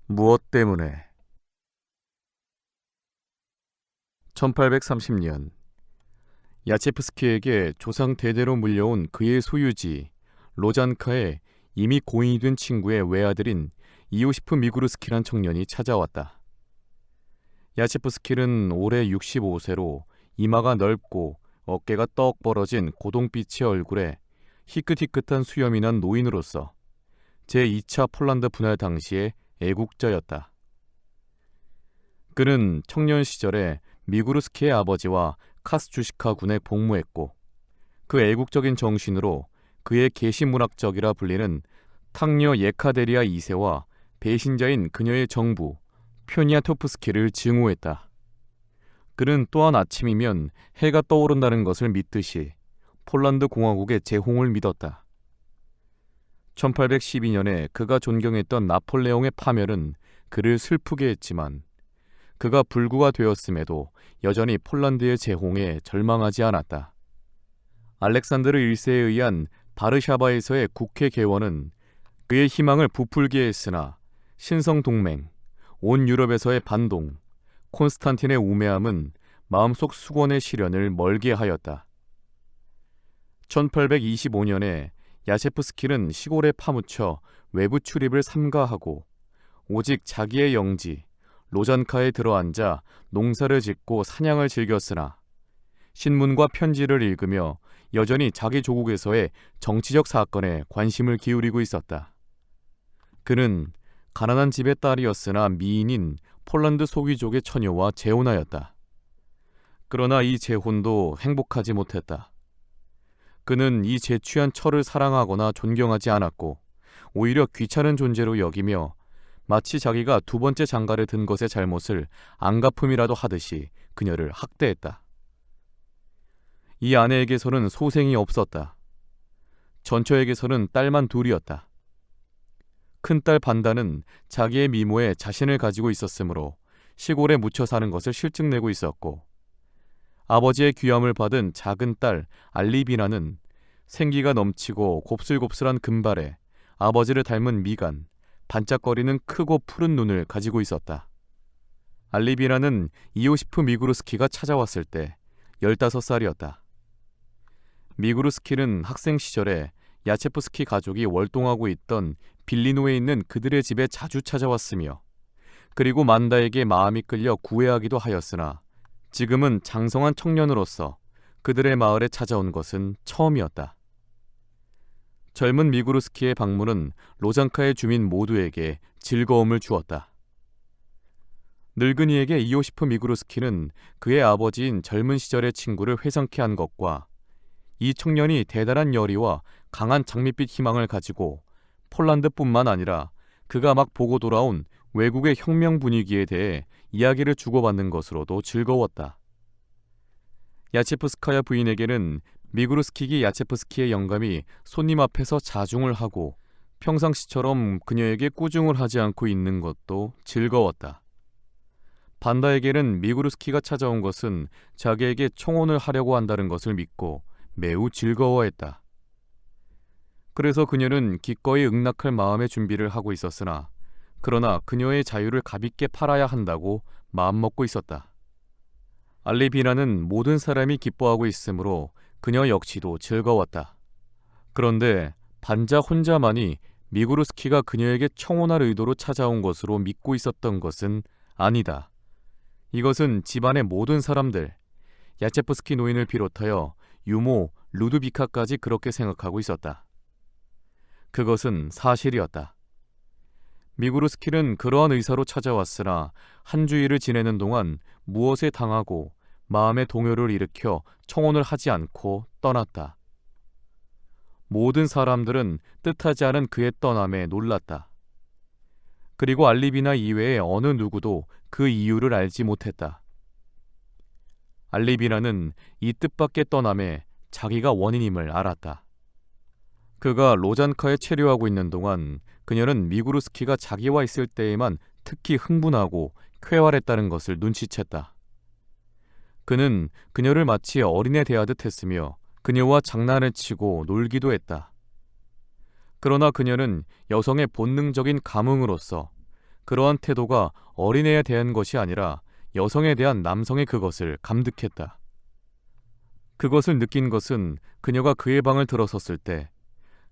무엇 때문에? 1830년 야체프스키에게 조상 대대로 물려온 그의 소유지 로잔카에 이미 고인이 된 친구의 외아들인 이오시프 미구르스키란 청년이 찾아왔다. 야체프스키는 올해 65세로 이마가 넓고 어깨가 떡 벌어진 고동빛의 얼굴에 희끗희끗한 수염이 난 노인으로서 제2차 폴란드 분할 당시의 애국자였다. 그는 청년 시절에 미구르스키의 아버지와 카스주시카 군에 복무했고 그 애국적인 정신으로 그의 계시문학적이라 불리는 탕녀 예카데리아 2세와 배신자인 그녀의 정부 표니아토프스키를 증오했다. 그는 또한 아침이면 해가 떠오른다는 것을 믿듯이 폴란드 공화국의 재홍을 믿었다. 1812년에 그가 존경했던 나폴레옹의 파멸은 그를 슬프게 했지만 그가 불구가 되었음에도 여전히 폴란드의 재홍에 절망하지 않았다. 알렉산드르 1세에 의한 바르샤바에서의 국회 개원은 그의 희망을 부풀게 했으나 신성동맹, 온 유럽에서의 반동, 콘스탄틴의 우매함은 마음속 수건의 시련을 멀게 하였다. 1825년에 야셰프스키는 시골에 파묻혀 외부 출입을 삼가하고 오직 자기의 영지 로잔카에 들어앉아 농사를 짓고 사냥을 즐겼으나 신문과 편지를 읽으며 여전히 자기 조국에서의 정치적 사건에 관심을 기울이고 있었다. 그는 가난한 집의 딸이었으나 미인인 폴란드 소귀족의 처녀와 재혼하였다. 그러나 이 재혼도 행복하지 못했다. 그는 이 재취한 처를 사랑하거나 존경하지 않았고 오히려 귀찮은 존재로 여기며 마치 자기가 두 번째 장가를 든 것의 잘못을 안갚음이라도 하듯이 그녀를 학대했다. 이 아내에게서는 소생이 없었다. 전처에게서는 딸만 둘이었다. 큰딸 반다는 자기의 미모에 자신을 가지고 있었으므로 시골에 묻혀 사는 것을 실증내고 있었고 아버지의 귀함을 받은 작은 딸 알리비나는 생기가 넘치고 곱슬곱슬한 금발에 아버지를 닮은 미간, 반짝거리는 크고 푸른 눈을 가지고 있었다. 알리비나는 이오시프 미구르스키가 찾아왔을 때 15살이었다. 미구르스키는 학생 시절에 야체프스키 가족이 월동하고 있던 빌리노에 있는 그들의 집에 자주 찾아왔으며 그리고 만다에게 마음이 끌려 구애하기도 하였으나 지금은 장성한 청년으로서 그들의 마을에 찾아온 것은 처음이었다. 젊은 미구르스키의 방문은 로잔카의 주민 모두에게 즐거움을 주었다. 늙은이에게 이오시프 미구르스키는 그의 아버지인 젊은 시절의 친구를 회상케 한 것과 이 청년이 대단한 열의와 강한 장밋빛 희망을 가지고 폴란드뿐만 아니라 그가 막 보고 돌아온 외국의 혁명 분위기에 대해 이야기를 주고받는 것으로도 즐거웠다. 야체프스카야 부인에게는 미구르스키기 야체프스키의 영감이 손님 앞에서 자중을 하고 평상시처럼 그녀에게 꾸중을 하지 않고 있는 것도 즐거웠다. 반다에게는 미구르스키가 찾아온 것은 자기에게 청혼을 하려고 한다는 것을 믿고 매우 즐거워했다. 그래서 그녀는 기꺼이 응낙할 마음의 준비를 하고 있었으나 그러나 그녀의 자유를 값있게 팔아야 한다고 마음먹고 있었다. 알리비나는 모든 사람이 기뻐하고 있으므로 그녀 역시도 즐거웠다. 그런데 반자 혼자만이 미구르스키가 그녀에게 청혼할 의도로 찾아온 것으로 믿고 있었던 것은 아니다. 이것은 집안의 모든 사람들, 야체프스키 노인을 비롯하여 유모 루드비카까지 그렇게 생각하고 있었다. 그것은 사실이었다. 미구르스키는 그러한 의사로 찾아왔으나 한 주일을 지내는 동안 무엇에 당하고 마음의 동요를 일으켜 청혼을 하지 않고 떠났다. 모든 사람들은 뜻하지 않은 그의 떠남에 놀랐다. 그리고 알리비나 이외의 어느 누구도 그 이유를 알지 못했다. 알리비나는 이 뜻밖의 떠남에 자기가 원인임을 알았다. 그가 로잔카에 체류하고 있는 동안 그녀는 미구르스키가 자기와 있을 때에만 특히 흥분하고 쾌활했다는 것을 눈치챘다. 그는 그녀를 마치 어린애 대하듯 했으며 그녀와 장난을 치고 놀기도 했다. 그러나 그녀는 여성의 본능적인 감흥으로서 그러한 태도가 어린애에 대한 것이 아니라 여성에 대한 남성의 그것을 감득했다. 그것을 느낀 것은 그녀가 그의 방을 들어섰을 때,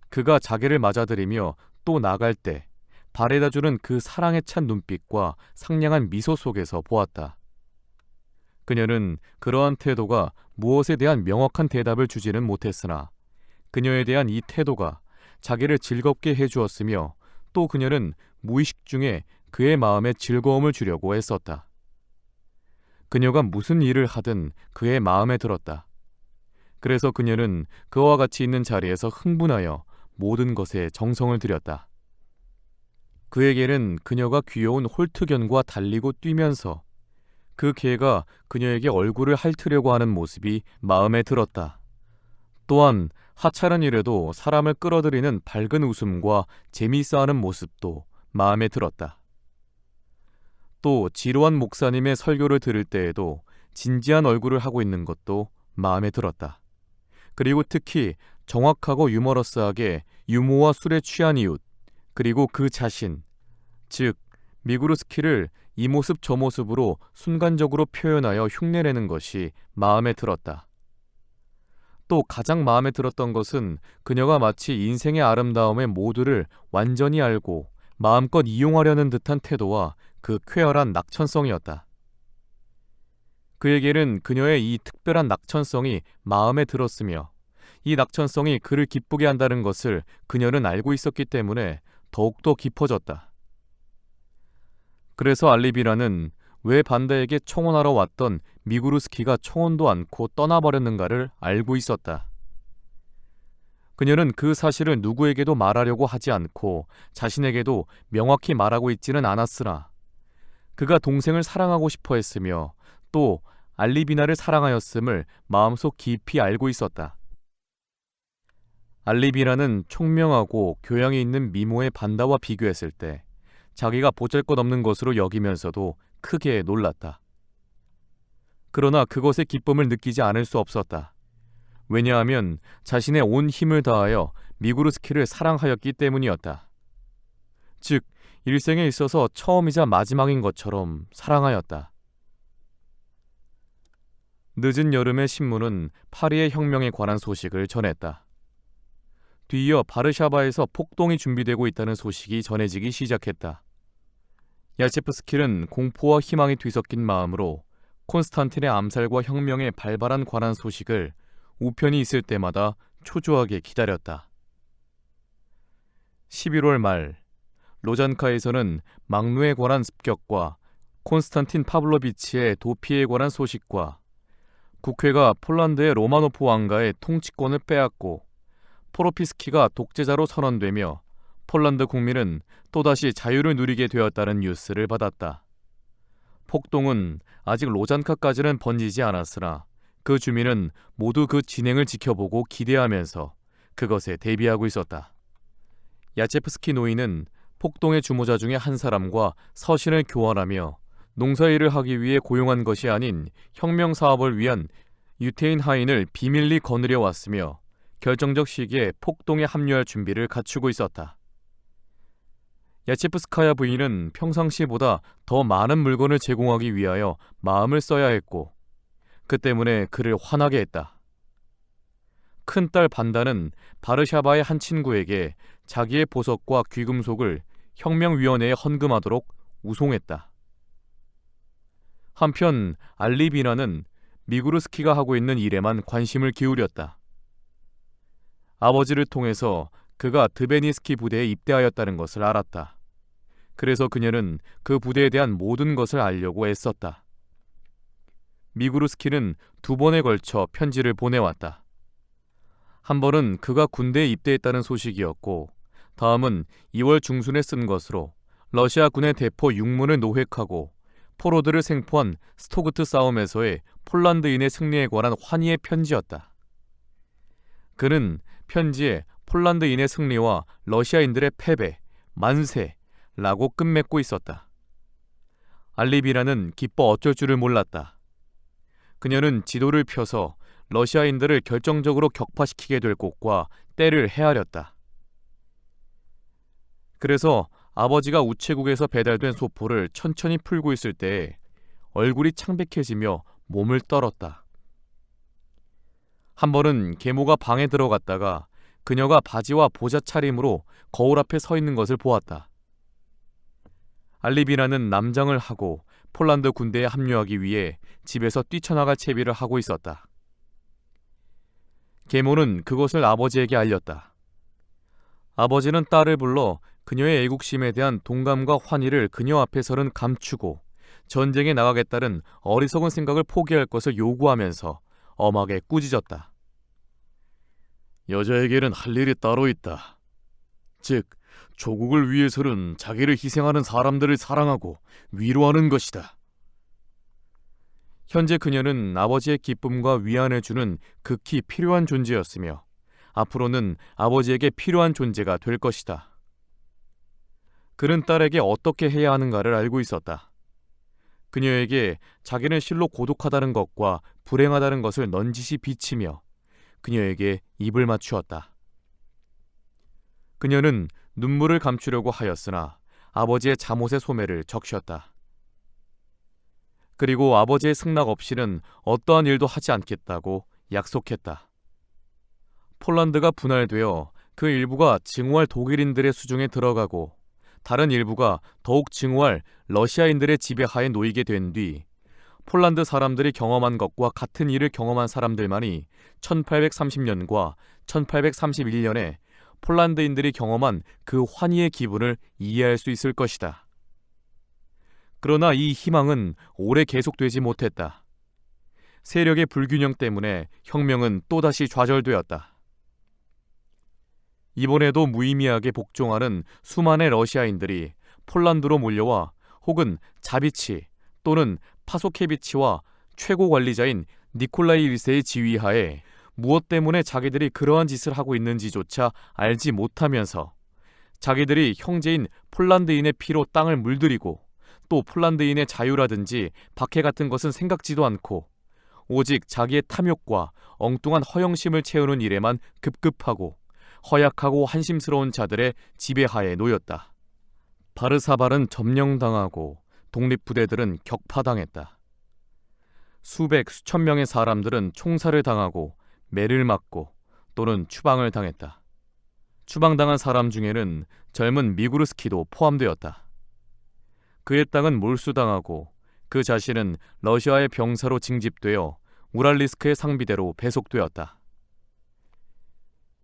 그가 자기를 맞아들이며 또 나갈 때 바래다주는 그 사랑에 찬 눈빛과 상냥한 미소 속에서 보았다. 그녀는 그러한 태도가 무엇에 대한 명확한 대답을 주지는 못했으나 그녀에 대한 이 태도가 자기를 즐겁게 해주었으며 또 그녀는 무의식 중에 그의 마음에 즐거움을 주려고 애썼다. 그녀가 무슨 일을 하든 그의 마음에 들었다. 그래서 그녀는 그와 같이 있는 자리에서 흥분하여 모든 것에 정성을 들였다. 그에게는 그녀가 귀여운 홀트견과 달리고 뛰면서 그 개가 그녀에게 얼굴을 핥으려고 하는 모습이 마음에 들었다. 또한 하찮은 일에도 사람을 끌어들이는 밝은 웃음과 재미있어하는 모습도 마음에 들었다. 또 지루한 목사님의 설교를 들을 때에도 진지한 얼굴을 하고 있는 것도 마음에 들었다. 그리고 특히 정확하고 유머러스하게 유모와 술에 취한 이웃, 그리고 그 자신, 즉 미구르스키를 이 모습 저 모습으로 순간적으로 표현하여 흉내내는 것이 마음에 들었다. 또 가장 마음에 들었던 것은 그녀가 마치 인생의 아름다움의 모두를 완전히 알고 마음껏 이용하려는 듯한 태도와 그 쾌활한 낙천성이었다. 그에게는 그녀의 이 특별한 낙천성이 마음에 들었으며 이 낙천성이 그를 기쁘게 한다는 것을 그녀는 알고 있었기 때문에 더욱더 깊어졌다. 그래서 알리비라는 왜 반다에게 청혼하러 왔던 미구르스키가 청혼도 않고 떠나버렸는가를 알고 있었다. 그녀는 그 사실을 누구에게도 말하려고 하지 않고 자신에게도 명확히 말하고 있지는 않았으나 그가 동생을 사랑하고 싶어 했으며 또 알리비나를 사랑하였음을 마음속 깊이 알고 있었다. 알리비나는 총명하고 교양이 있는 미모의 반다와 비교했을 때 자기가 보잘것없는 것으로 여기면서도 크게 놀랐다. 그러나 그것의 기쁨을 느끼지 않을 수 없었다. 왜냐하면 자신의 온 힘을 다하여 미구르스키를 사랑하였기 때문이었다. 즉, 일생에 있어서 처음이자 마지막인 것처럼 사랑하였다. 늦은 여름의 신문은 파리의 혁명에 관한 소식을 전했다. 뒤이어 바르샤바에서 폭동이 준비되고 있다는 소식이 전해지기 시작했다. 야체프스키는 공포와 희망이 뒤섞인 마음으로 콘스탄틴의 암살과 혁명에 발발한 관한 소식을 우편이 있을 때마다 초조하게 기다렸다. 11월 말 로잔카에서는 막루에 관한 습격과 콘스탄틴 파블로비치의 도피에 관한 소식과 국회가 폴란드의 로마노프 왕가의 통치권을 빼앗고 포로피스키가 독재자로 선언되며 폴란드 국민은 또다시 자유를 누리게 되었다는 뉴스를 받았다. 폭동은 아직 로잔카까지는 번지지 않았으나 그 주민은 모두 그 진행을 지켜보고 기대하면서 그것에 대비하고 있었다. 야체프스키 노인은 폭동의 주모자 중에 한 사람과 서신을 교환하며 농사일을 하기 위해 고용한 것이 아닌 혁명 사업을 위한 유태인 하인을 비밀리 거느려 왔으며 결정적 시기에 폭동에 합류할 준비를 갖추고 있었다. 야체프스카야 부인은 평상시보다 더 많은 물건을 제공하기 위하여 마음을 써야 했고 그 때문에 그를 화나게 했다. 큰딸 반다는 바르샤바의 한 친구에게 자기의 보석과 귀금속을 혁명위원회에 헌금하도록 우송했다. 한편 알리비나는 미구르스키가 하고 있는 일에만 관심을 기울였다. 아버지를 통해서 그가 드베니스키 부대에 입대하였다는 것을 알았다. 그래서 그녀는 그 부대에 대한 모든 것을 알려고 애썼다. 미구르스키는 2번에 걸쳐 편지를 보내왔다. 한 번은 그가 군대에 입대했다는 소식이었고 다음은 2월 중순에 쓴 것으로 러시아 군의 대포 6문을 노획하고 포로들을 생포한 스토그트 싸움에서의 폴란드인의 승리에 관한 환희의 편지였다. 그는 편지에 폴란드인의 승리와 러시아인들의 패배, 만세라고 끝맺고 있었다. 알리비라는 기뻐 어쩔 줄을 몰랐다. 그녀는 지도를 펴서 러시아인들을 결정적으로 격파시키게 될 곳과 때를 헤아렸다. 그래서 아버지가 우체국에서 배달된 소포를 천천히 풀고 있을 때 얼굴이 창백해지며 몸을 떨었다. 한 번은 계모가 방에 들어갔다가 그녀가 바지와 보자 차림으로 거울 앞에 서 있는 것을 보았다. 알리비나는 남장을 하고 폴란드 군대에 합류하기 위해 집에서 뛰쳐나갈 채비를 하고 있었다. 계모는 그것을 아버지에게 알렸다. 아버지는 딸을 불러 그녀의 애국심에 대한 동감과 환희를 그녀 앞에서는 감추고 전쟁에 나가겠다는 어리석은 생각을 포기할 것을 요구하면서 엄하게 꾸짖었다. 여자에게는 할 일이 따로 있다. 즉, 조국을 위해서는 자기를 희생하는 사람들을 사랑하고 위로하는 것이다. 현재 그녀는 아버지의 기쁨과 위안을 주는 극히 필요한 존재였으며 앞으로는 아버지에게 필요한 존재가 될 것이다. 그는 딸에게 어떻게 해야 하는가를 알고 있었다. 그녀에게 자기는 실로 고독하다는 것과 불행하다는 것을 넌지시 비치며 그녀에게 입을 맞추었다. 그녀는 눈물을 감추려고 하였으나 아버지의 잠옷의 소매를 적셨다. 그리고 아버지의 승낙 없이는 어떠한 일도 하지 않겠다고 약속했다. 폴란드가 분할되어 그 일부가 증오할 독일인들의 수중에 들어가고 다른 일부가 더욱 증오할 러시아인들의 지배하에 놓이게 된 뒤 폴란드 사람들이 경험한 것과 같은 일을 경험한 사람들만이 1830년과 1831년에 폴란드인들이 경험한 그 환희의 기분을 이해할 수 있을 것이다. 그러나 이 희망은 오래 계속되지 못했다. 세력의 불균형 때문에 혁명은 또다시 좌절되었다. 이번에도 무의미하게 복종하는 수많은 러시아인들이 폴란드로 몰려와 혹은 자비치 또는 파소케비치와 최고 관리자인 니콜라이 1세의 지휘하에 무엇 때문에 자기들이 그러한 짓을 하고 있는지조차 알지 못하면서 자기들이 형제인 폴란드인의 피로 땅을 물들이고 또 폴란드인의 자유라든지 박해 같은 것은 생각지도 않고 오직 자기의 탐욕과 엉뚱한 허영심을 채우는 일에만 급급하고 허약하고 한심스러운 자들의 지배하에 놓였다. 바르사발은 점령당하고 독립부대들은 격파당했다. 수백 수천 명의 사람들은 총살을 당하고 매를 맞고 또는 추방을 당했다. 추방당한 사람 중에는 젊은 미구르스키도 포함되었다. 그의 땅은 몰수당하고 그 자신은 러시아의 병사로 징집되어 우랄리스크의 상비대로 배속되었다.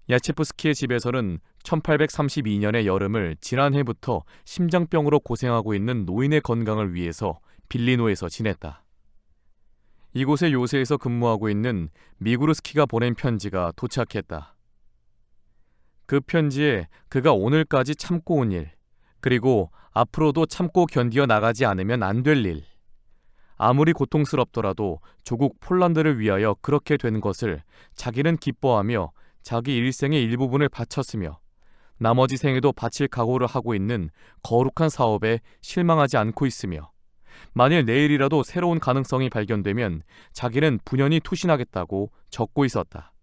야체프스키의 집에서는 1832년의 여름을 지난해부터 심장병으로 고생하고 있는 노인의 건강을 위해서 빌리노에서 지냈다. 이곳의 요새에서 근무하고 있는 미구르스키가 보낸 편지가 도착했다. 그 편지에 그가 오늘까지 참고 온 일, 그리고 앞으로도 참고 견디어 나가지 않으면 안 될 일, 아무리 고통스럽더라도 조국 폴란드를 위하여 그렇게 된 것을 자기는 기뻐하며 자기 일생의 일부분을 바쳤으며 나머지 생에도 바칠 각오를 하고 있는 거룩한 사업에 실망하지 않고 있으며 만일 내일이라도 새로운 가능성이 발견되면 자기는 분연히 투신하겠다고 적고 있었다.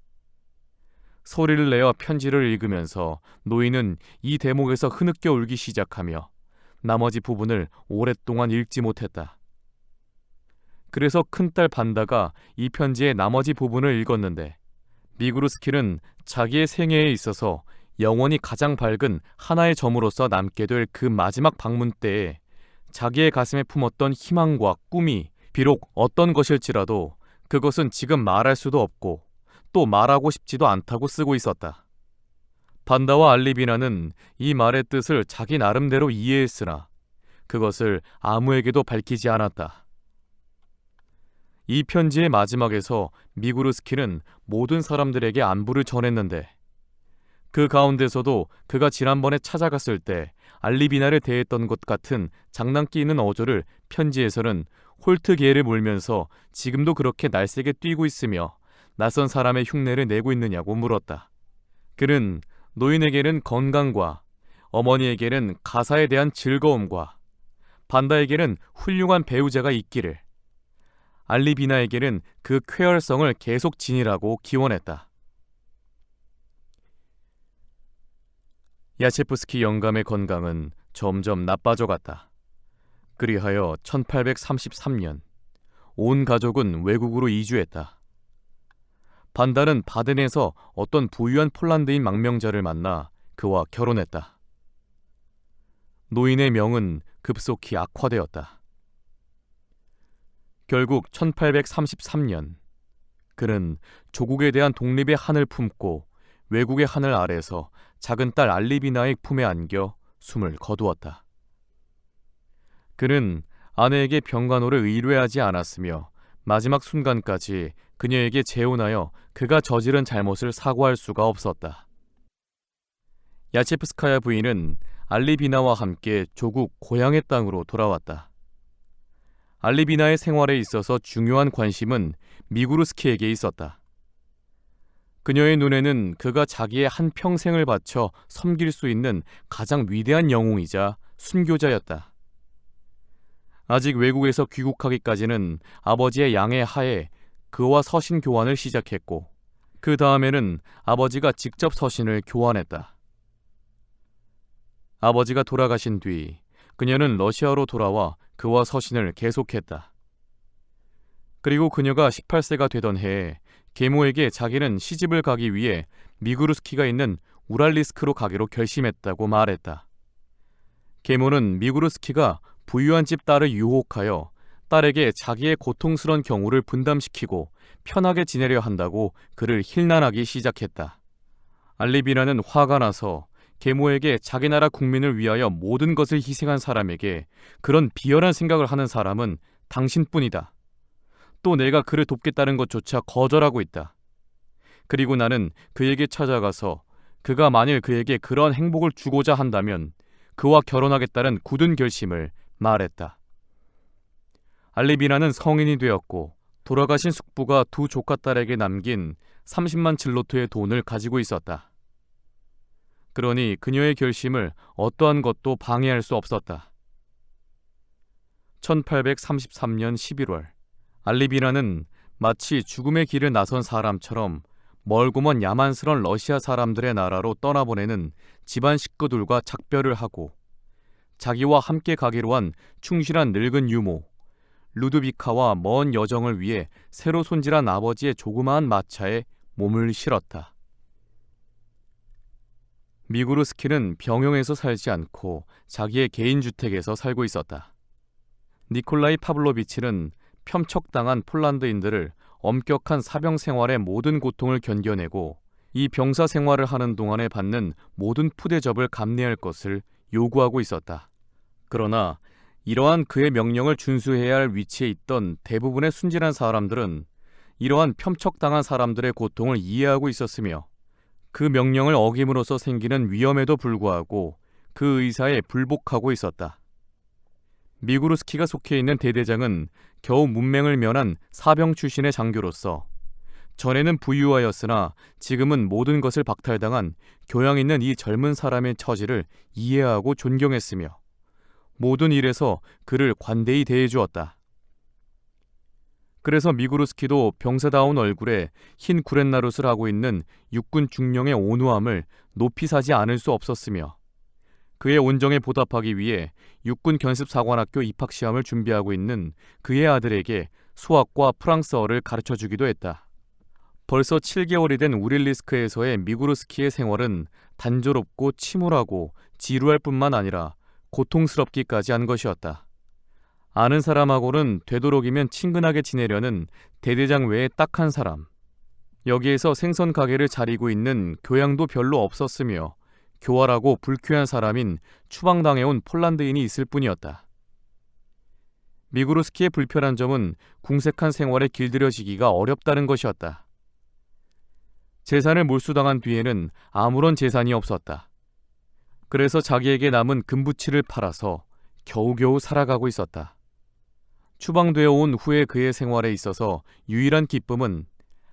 소리를 내어 편지를 읽으면서 노인은 이 대목에서 흐느껴 울기 시작하며 나머지 부분을 오랫동안 읽지 못했다. 그래서 큰딸 반다가 이 편지의 나머지 부분을 읽었는데 미구르스키는 자기의 생애에 있어서 영원히 가장 밝은 하나의 점으로서 남게 될 그 마지막 방문 때에 자기의 가슴에 품었던 희망과 꿈이 비록 어떤 것일지라도 그것은 지금 말할 수도 없고 또 말하고 싶지도 않다고 쓰고 있었다. 반다와 알리비나는 이 말의 뜻을 자기 나름대로 이해했으나 그것을 아무에게도 밝히지 않았다. 이 편지의 마지막에서 미구르스키는 모든 사람들에게 안부를 전했는데 그 가운데서도 그가 지난번에 찾아갔을 때 알리비나를 대했던 것 같은 장난기 있는 어조를 편지에서는 홀트게를 물면서 지금도 그렇게 날쌔게 뛰고 있으며 낯선 사람의 흉내를 내고 있느냐고 물었다. 그는 노인에게는 건강과 어머니에게는 가사에 대한 즐거움과 반다에게는 훌륭한 배우자가 있기를, 알리비나에게는 그 쾌활성을 계속 지니라고 기원했다. 야체프스키 영감의 건강은 점점 나빠져 갔다. 그리하여 1833년 온 가족은 외국으로 이주했다. 반달은 바덴에서 어떤 부유한 폴란드인 망명자를 만나 그와 결혼했다. 노인의 명은 급속히 악화되었다. 결국 1833년 그는 조국에 대한 독립의 한을 품고 외국의 하늘 아래서 작은 딸 알리비나의 품에 안겨 숨을 거두었다. 그는 아내에게 병간호를 의뢰하지 않았으며 마지막 순간까지 그녀에게 재혼하여 그가 저지른 잘못을 사과할 수가 없었다. 야체프스카야 부인은 알리비나와 함께 조국 고향의 땅으로 돌아왔다. 알리비나의 생활에 있어서 중요한 관심은 미구르스키에게 있었다. 그녀의 눈에는 그가 자기의 한평생을 바쳐 섬길 수 있는 가장 위대한 영웅이자 순교자였다. 아직 외국에서 귀국하기까지는 아버지의 양해 하에 그와 서신 교환을 시작했고 그 다음에는 아버지가 직접 서신을 교환했다. 아버지가 돌아가신 뒤 그녀는 러시아로 돌아와 그와 서신을 계속했다. 그리고 그녀가 18세가 되던 해에 계모에게 자기는 시집을 가기 위해 미구르스키가 있는 우랄리스크로 가기로 결심했다고 말했다. 계모는 미구르스키가 부유한 집 딸을 유혹하여 딸에게 자기의 고통스러운 경우를 분담시키고 편하게 지내려 한다고 그를 힐난하기 시작했다. 알리비나는 화가 나서 계모에게 자기 나라 국민을 위하여 모든 것을 희생한 사람에게 그런 비열한 생각을 하는 사람은 당신뿐이다. 또 내가 그를 돕겠다는 것조차 거절하고 있다. 그리고 나는 그에게 찾아가서 그가 만일 그에게 그런 행복을 주고자 한다면 그와 결혼하겠다는 굳은 결심을 말했다. 알리비나는 성인이 되었고 돌아가신 숙부가 두 조카딸에게 남긴 30만 질로토의 돈을 가지고 있었다. 그러니 그녀의 결심을 어떠한 것도 방해할 수 없었다. 1833년 11월 알리비나는 마치 죽음의 길을 나선 사람처럼 멀고 먼 야만스런 러시아 사람들의 나라로 떠나보내는 집안 식구들과 작별을 하고 자기와 함께 가기로 한 충실한 늙은 유모 루드비카와 먼 여정을 위해 새로 손질한 아버지의 조그마한 마차에 몸을 실었다. 미구르스키는 병영에서 살지 않고 자기의 개인 주택에서 살고 있었다. 니콜라이 파블로비치는 폄척당한 폴란드인들을 엄격한 사병 생활의 모든 고통을 견뎌내고 이 병사 생활을 하는 동안에 받는 모든 푸대접을 감내할 것을 요구하고 있었다. 그러나 이러한 그의 명령을 준수해야 할 위치에 있던 대부분의 순진한 사람들은 이러한 폄척당한 사람들의 고통을 이해하고 있었으며 그 명령을 어김으로써 생기는 위험에도 불구하고 그 의사에 불복하고 있었다. 미구르스키가 속해 있는 대대장은 겨우 문맹을 면한 사병 출신의 장교로서 전에는 부유하였으나 지금은 모든 것을 박탈당한 교양 있는 이 젊은 사람의 처지를 이해하고 존경했으며 모든 일에서 그를 관대히 대해주었다. 그래서 미구르스키도 병사다운 얼굴에 흰 구렛나룻을 하고 있는 육군 중령의 온후함을 높이 사지 않을 수 없었으며 그의 온정에 보답하기 위해 육군 견습사관학교 입학시험을 준비하고 있는 그의 아들에게 수학과 프랑스어를 가르쳐주기도 했다. 벌써 7개월이 된 우릴리스크에서의 미구르스키의 생활은 단조롭고 침울하고 지루할 뿐만 아니라 고통스럽기까지 한 것이었다. 아는 사람하고는 되도록이면 친근하게 지내려는 대대장 외에 딱 한 사람. 여기에서 생선 가게를 차리고 있는 교양도 별로 없었으며 교활하고 불쾌한 사람인 추방당해온 폴란드인이 있을 뿐이었다. 미구르스키의 불편한 점은 궁색한 생활에 길들여지기가 어렵다는 것이었다. 재산을 몰수당한 뒤에는 아무런 재산이 없었다. 그래서 자기에게 남은 금부치를 팔아서 겨우겨우 살아가고 있었다. 추방되어 온 후에 그의 생활에 있어서 유일한 기쁨은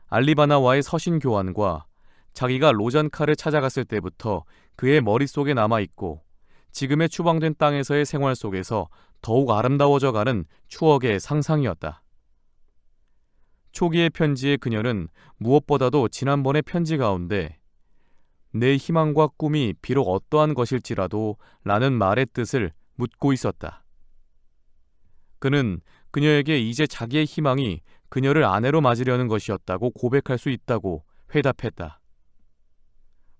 알리바나와의 서신 교환과 자기가 로잔카를 찾아갔을 때부터 그의 머릿속에 남아있고 지금의 추방된 땅에서의 생활 속에서 더욱 아름다워져가는 추억의 상상이었다. 초기의 편지에 그녀는 무엇보다도 지난번의 편지 가운데 내 희망과 꿈이 비록 어떠한 것일지라도 라는 말의 뜻을 묻고 있었다. 그는 그녀에게 이제 자기의 희망이 그녀를 아내로 맞으려는 것이었다고 고백할 수 있다고 회답했다.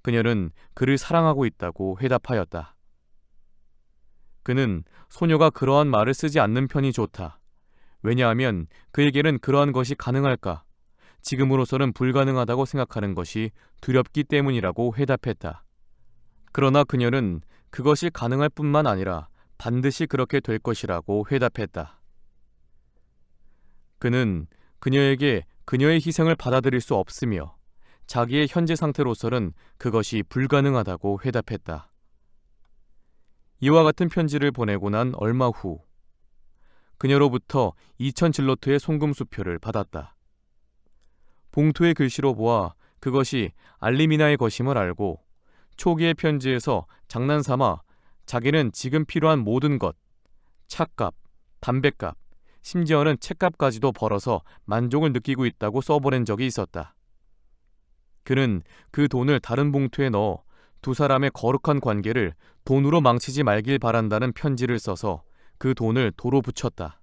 그녀는 그를 사랑하고 있다고 회답하였다. 그는 소녀가 그러한 말을 쓰지 않는 편이 좋다. 왜냐하면 그에게는 그러한 것이 가능할까? 지금으로서는 불가능하다고 생각하는 것이 두렵기 때문이라고 회답했다. 그러나 그녀는 그것이 가능할 뿐만 아니라 반드시 그렇게 될 것이라고 회답했다. 그는 그녀에게 그녀의 희생을 받아들일 수 없으며 자기의 현재 상태로서는 그것이 불가능하다고 회답했다. 이와 같은 편지를 보내고 난 얼마 후 그녀로부터 2000 질로트의 송금수표를 받았다. 봉투의 글씨로 보아 그것이 알리미나의 것임을 알고 초기의 편지에서 장난삼아 자기는 지금 필요한 모든 것, 차값, 담뱃값, 심지어는 책값까지도 벌어서 만족을 느끼고 있다고 써보낸 적이 있었다. 그는 그 돈을 다른 봉투에 넣어 두 사람의 거룩한 관계를 돈으로 망치지 말길 바란다는 편지를 써서 그 돈을 도로 붙였다.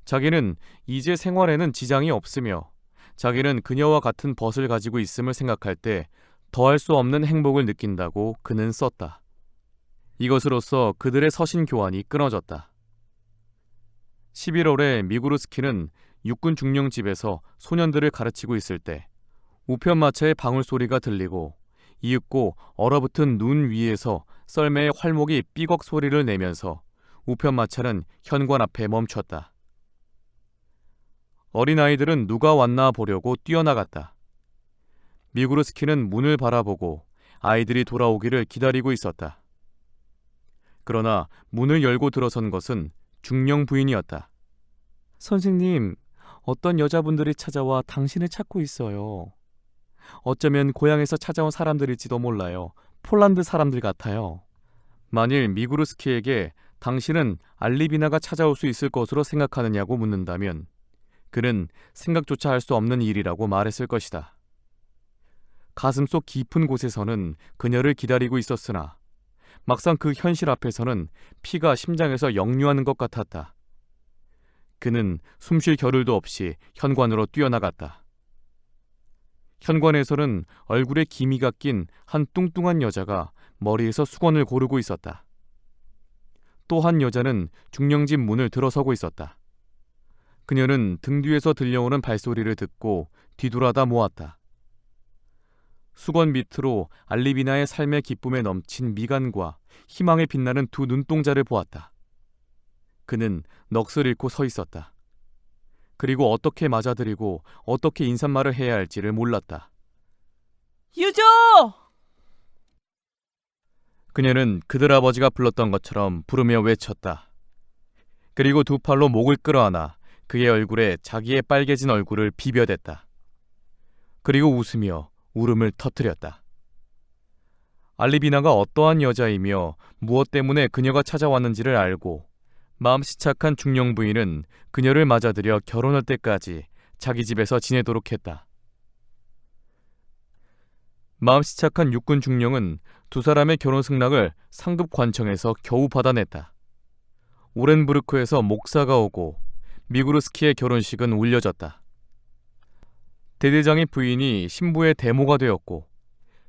자기는 이제 생활에는 지장이 없으며 자기는 그녀와 같은 벗을 가지고 있음을 생각할 때 더할 수 없는 행복을 느낀다고 그는 썼다. 이것으로써 그들의 서신 교환이 끊어졌다. 11월에 미구르스키는 육군 중령집에서 소년들을 가르치고 있을 때 우편마차의 방울소리가 들리고 이윽고 얼어붙은 눈 위에서 썰매의 활목이 삐걱 소리를 내면서 우편마차는 현관 앞에 멈췄다. 어린아이들은 누가 왔나 보려고 뛰어나갔다. 미구르스키는 문을 바라보고 아이들이 돌아오기를 기다리고 있었다. 그러나 문을 열고 들어선 것은 중령 부인이었다. 선생님, 어떤 여자분들이 찾아와 당신을 찾고 있어요. 어쩌면 고향에서 찾아온 사람들일지도 몰라요. 폴란드 사람들 같아요. 만일 미구르스키에게 당신은 알리비나가 찾아올 수 있을 것으로 생각하느냐고 묻는다면 그는 생각조차 할 수 없는 일이라고 말했을 것이다. 가슴속 깊은 곳에서는 그녀를 기다리고 있었으나 막상 그 현실 앞에서는 피가 심장에서 역류하는 것 같았다. 그는 숨쉴 겨를도 없이 현관으로 뛰어나갔다. 현관에서는 얼굴에 기미가 낀 한 뚱뚱한 여자가 머리에서 수건을 고르고 있었다. 또 한 여자는 중령집 문을 들어서고 있었다. 그녀는 등 뒤에서 들려오는 발소리를 듣고 뒤돌아다 모았다. 수건 밑으로 알리비나의 삶의 기쁨에 넘친 미간과 희망에 빛나는 두 눈동자를 보았다. 그는 넋을 잃고 서 있었다. 그리고 어떻게 맞아들이고 어떻게 인사말을 해야 할지를 몰랐다. 유조! 그녀는 그들 아버지가 불렀던 것처럼 부르며 외쳤다. 그리고 두 팔로 목을 끌어안아 그의 얼굴에 자기의 빨개진 얼굴을 비벼댔다. 그리고 웃으며 울음을 터뜨렸다. 알리비나가 어떠한 여자이며 무엇 때문에 그녀가 찾아왔는지를 알고 마음씨 착한 중령 부인은 그녀를 맞아들여 결혼할 때까지 자기 집에서 지내도록 했다. 마음씨 착한 육군 중령은 두 사람의 결혼 승낙을 상급 관청에서 겨우 받아냈다. 오렌부르크에서 목사가 오고 미구르스키의 결혼식은 울려졌다. 대대장의 부인이 신부의 대모가 되었고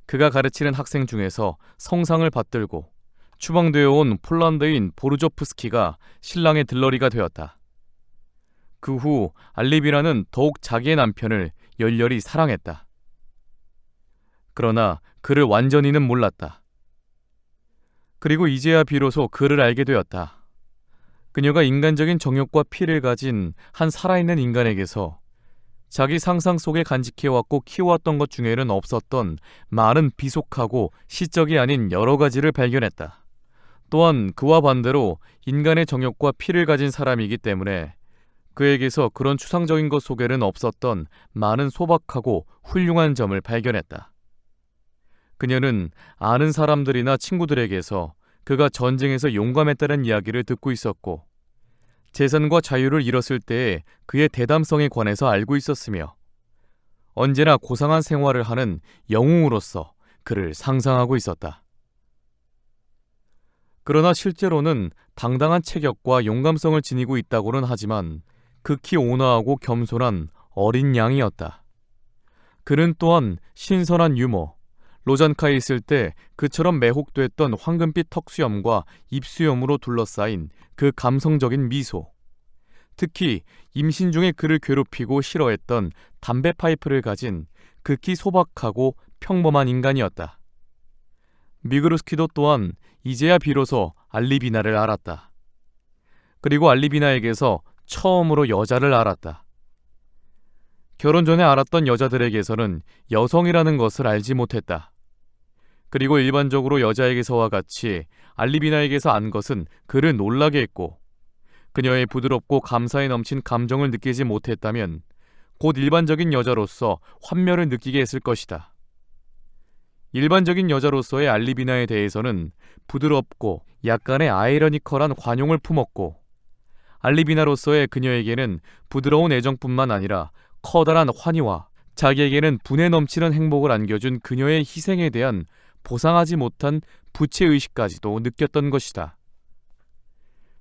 그가 가르치는 학생 중에서 성상을 받들고 추방되어 온 폴란드인 보르조프스키가 신랑의 들러리가 되었다. 그 후 알리비나는 더욱 자기의 남편을 열렬히 사랑했다. 그러나 그를 완전히는 몰랐다. 그리고 이제야 비로소 그를 알게 되었다. 그녀가 인간적인 정욕과 피를 가진 한 살아있는 인간에게서 자기 상상 속에 간직해왔고 키워왔던 것 중에는 없었던 많은 비속하고 시적이 아닌 여러 가지를 발견했다. 또한 그와 반대로 인간의 정욕과 피를 가진 사람이기 때문에 그에게서 그런 추상적인 것 속에는 없었던 많은 소박하고 훌륭한 점을 발견했다. 그녀는 아는 사람들이나 친구들에게서 그가 전쟁에서 용감했다는 이야기를 듣고 있었고 재산과 자유를 잃었을 때의 그의 대담성에 관해서 알고 있었으며 언제나 고상한 생활을 하는 영웅으로서 그를 상상하고 있었다. 그러나 실제로는 당당한 체격과 용감성을 지니고 있다고는 하지만 극히 온화하고 겸손한 어린 양이었다. 그는 또한 신선한 유머, 로잔카에 있을 때 그처럼 매혹됐던 황금빛 턱수염과 입수염으로 둘러싸인 그 감성적인 미소, 특히 임신 중에 그를 괴롭히고 싫어했던 담배 파이프를 가진 극히 소박하고 평범한 인간이었다. 미그루스키도 또한 이제야 비로소 알리비나를 알았다. 그리고 알리비나에게서 처음으로 여자를 알았다. 결혼 전에 알았던 여자들에게서는 여성이라는 것을 알지 못했다. 그리고 일반적으로 여자에게서와 같이 알리비나에게서 안 것은 그를 놀라게 했고, 그녀의 부드럽고 감사에 넘친 감정을 느끼지 못했다면 곧 일반적인 여자로서 환멸을 느끼게 했을 것이다. 일반적인 여자로서의 알리비나에 대해서는 부드럽고 약간의 아이러니컬한 관용을 품었고, 알리비나로서의 그녀에게는 부드러운 애정뿐만 아니라 커다란 환희와 자기에게는 분에 넘치는 행복을 안겨준 그녀의 희생에 대한 보상하지 못한 부채의식까지도 느꼈던 것이다.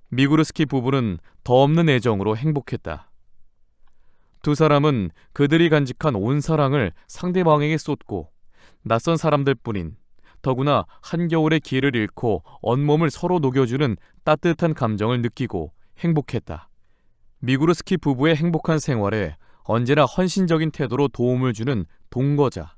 미구르스키 부부는 더 없는 애정으로 행복했다. 두 사람은 그들이 간직한 온 사랑을 상대방에게 쏟고, 낯선 사람들뿐인, 더구나 한겨울의 기회를 잃고 온몸을 서로 녹여주는 따뜻한 감정을 느끼고 행복했다. 미구르스키 부부의 행복한 생활에 언제나 헌신적인 태도로 도움을 주는 동거자,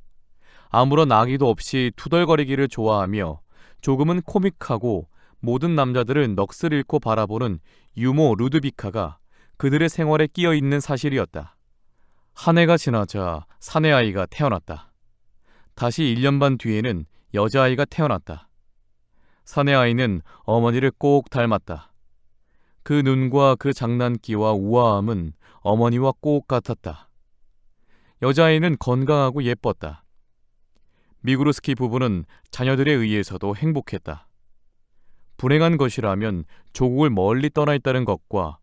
아무런 악의도 없이 투덜거리기를 좋아하며 조금은 코믹하고 모든 남자들을 넋을 잃고 바라보는 유모 루드비카가 그들의 생활에 끼어 있는 사실이었다. 한 해가 지나자 사내아이가 태어났다. 다시 1년 반 뒤에는 여자아이가 태어났다. 사내아이는 어머니를 꼭 닮았다. 그 눈과 그 장난기와 우아함은 어머니와 꼭 같았다. 여자아이는 건강하고 예뻤다. 미구르스키 부부는 자녀들에 의해서도 행복했다. 불행한 것이라면 조국을 멀리 떠나 있다는 것과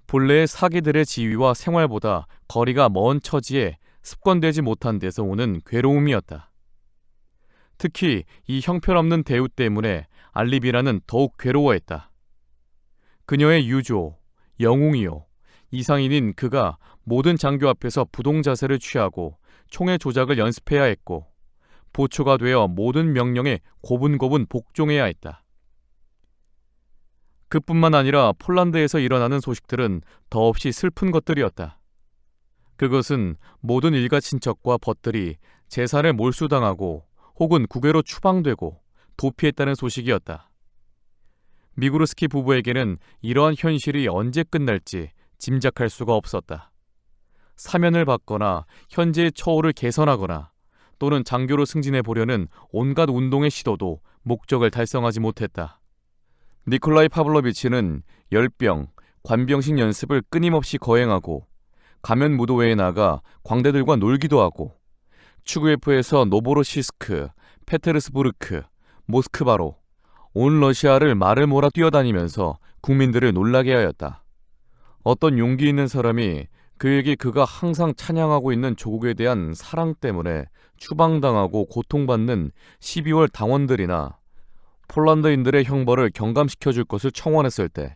본래의 사기들의 지위와 생활보다 거리가 먼 처지에 습관되지 못한 데서 오는 괴로움이었다. 특히 이 형편없는 대우 때문에 알리비나는 더욱 괴로워했다. 그녀의 유조, 영웅이요, 이상인인 그가 모든 장교 앞에서 부동 자세를 취하고 총의 조작을 연습해야 했고, 보초가 되어 모든 명령에 고분고분 복종해야 했다. 그뿐만 아니라 폴란드에서 일어나는 소식들은 더없이 슬픈 것들이었다. 그것은 모든 일가 친척과 벗들이 재산을 몰수당하고 혹은 국외로 추방되고 도피했다는 소식이었다. 미구르스키 부부에게는 이러한 현실이 언제 끝날지 짐작할 수가 없었다. 사면을 받거나 현재의 처우를 개선하거나 또는 장교로 승진해 보려는 온갖 운동의 시도도 목적을 달성하지 못했다. 니콜라이 파블로비치는 열병, 관병식 연습을 끊임없이 거행하고 가면 무도회에 나가 광대들과 놀기도 하고 추구예프에서 노보로시스크, 페테르스부르크, 모스크바로 온 러시아를 말을 몰아 뛰어다니면서 국민들을 놀라게 하였다. 어떤 용기 있는 사람이 그에게 그가 항상 찬양하고 있는 조국에 대한 사랑 때문에 추방당하고 고통받는 12월 당원들이나 폴란드인들의 형벌을 경감시켜줄 것을 청원했을 때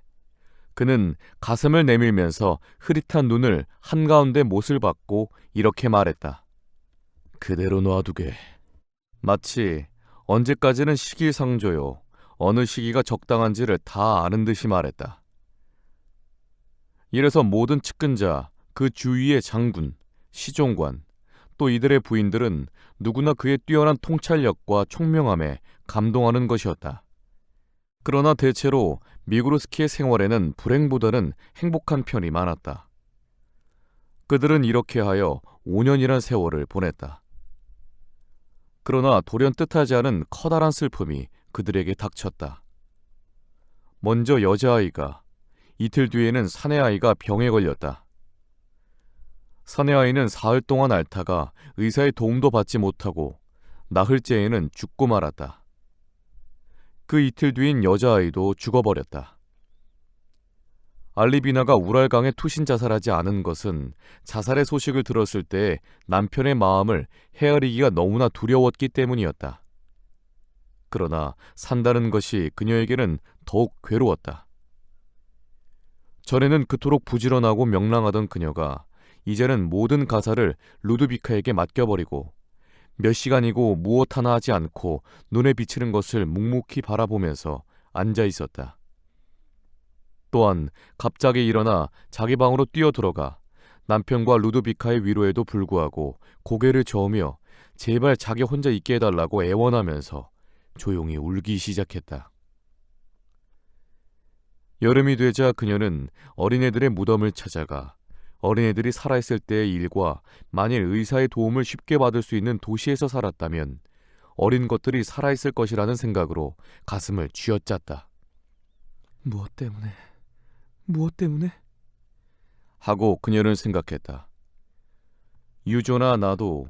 그는 가슴을 내밀면서 흐릿한 눈을 한가운데 못을 받고 이렇게 말했다. 그대로 놔두게. 마치 언제까지는 시기상조요, 어느 시기가 적당한지를 다 아는 듯이 말했다. 이래서 모든 측근자, 그 주위의 장군, 시종관, 또 이들의 부인들은 누구나 그의 뛰어난 통찰력과 총명함에 감동하는 것이었다. 그러나 대체로 미구르스키의 생활에는 불행보다는 행복한 편이 많았다. 그들은 이렇게 하여 5년이란 세월을 보냈다. 그러나 돌연 뜻하지 않은 커다란 슬픔이 그들에게 닥쳤다. 먼저 여자아이가, 이틀 뒤에는 사내아이가 병에 걸렸다. 사내아이는 사흘 동안 앓다가 의사의 도움도 받지 못하고 나흘째에는 죽고 말았다. 그 이틀 뒤인 여자아이도 죽어버렸다. 알리비나가 우랄강에 투신 자살하지 않은 것은 자살의 소식을 들었을 때 남편의 마음을 헤아리기가 너무나 두려웠기 때문이었다. 그러나 산다는 것이 그녀에게는 더욱 괴로웠다. 전에는 그토록 부지런하고 명랑하던 그녀가 이제는 모든 가사를 루드비카에게 맡겨버리고 몇 시간이고 무엇 하나 하지 않고 눈에 비치는 것을 묵묵히 바라보면서 앉아 있었다. 또한 갑자기 일어나 자기 방으로 뛰어들어가 남편과 루드비카의 위로에도 불구하고 고개를 저으며 제발 자기 혼자 있게 해달라고 애원하면서 조용히 울기 시작했다. 여름이 되자 그녀는 어린애들의 무덤을 찾아가 어린애들이 살아있을 때의 일과 만일 의사의 도움을 쉽게 받을 수 있는 도시에서 살았다면 어린 것들이 살아있을 것이라는 생각으로 가슴을 쥐어짰다. 무엇 때문에? 하고 그녀는 생각했다. 유조나 나도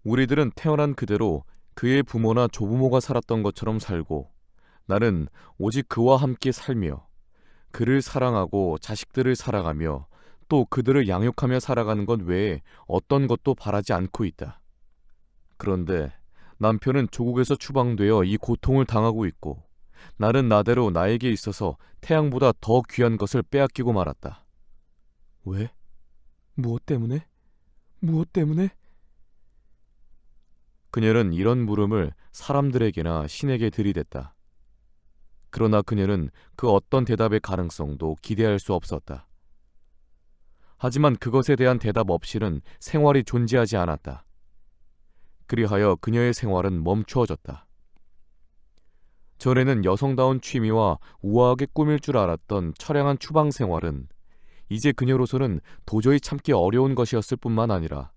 우리들은 태어난 그대로 그의 부모나 조부모가 살았던 것처럼 살고 나는 오직 그와 함께 살며 그를 사랑하고 자식들을 사랑하며 또 그들을 양육하며 살아가는 것 외에 어떤 것도 바라지 않고 있다. 그런데 남편은 조국에서 추방되어 이 고통을 당하고 있고 나는 나대로 나에게 있어서 태양보다 더 귀한 것을 빼앗기고 말았다. 왜? 무엇 때문에? 그녀는 이런 물음을 사람들에게나 신에게 들이댔다. 그러나 그녀는 그 어떤 대답의 가능성도 기대할 수 없었다. 하지만 그것에 대한 대답 없이는 생활이 존재하지 않았다. 그리하여 그녀의 생활은 멈추어졌다. 전에는 여성다운 취미와 우아하게 꾸밀 줄 알았던 처량한 추방 생활은 이제 그녀로서는 도저히 참기 어려운 것이었을 뿐만 아니라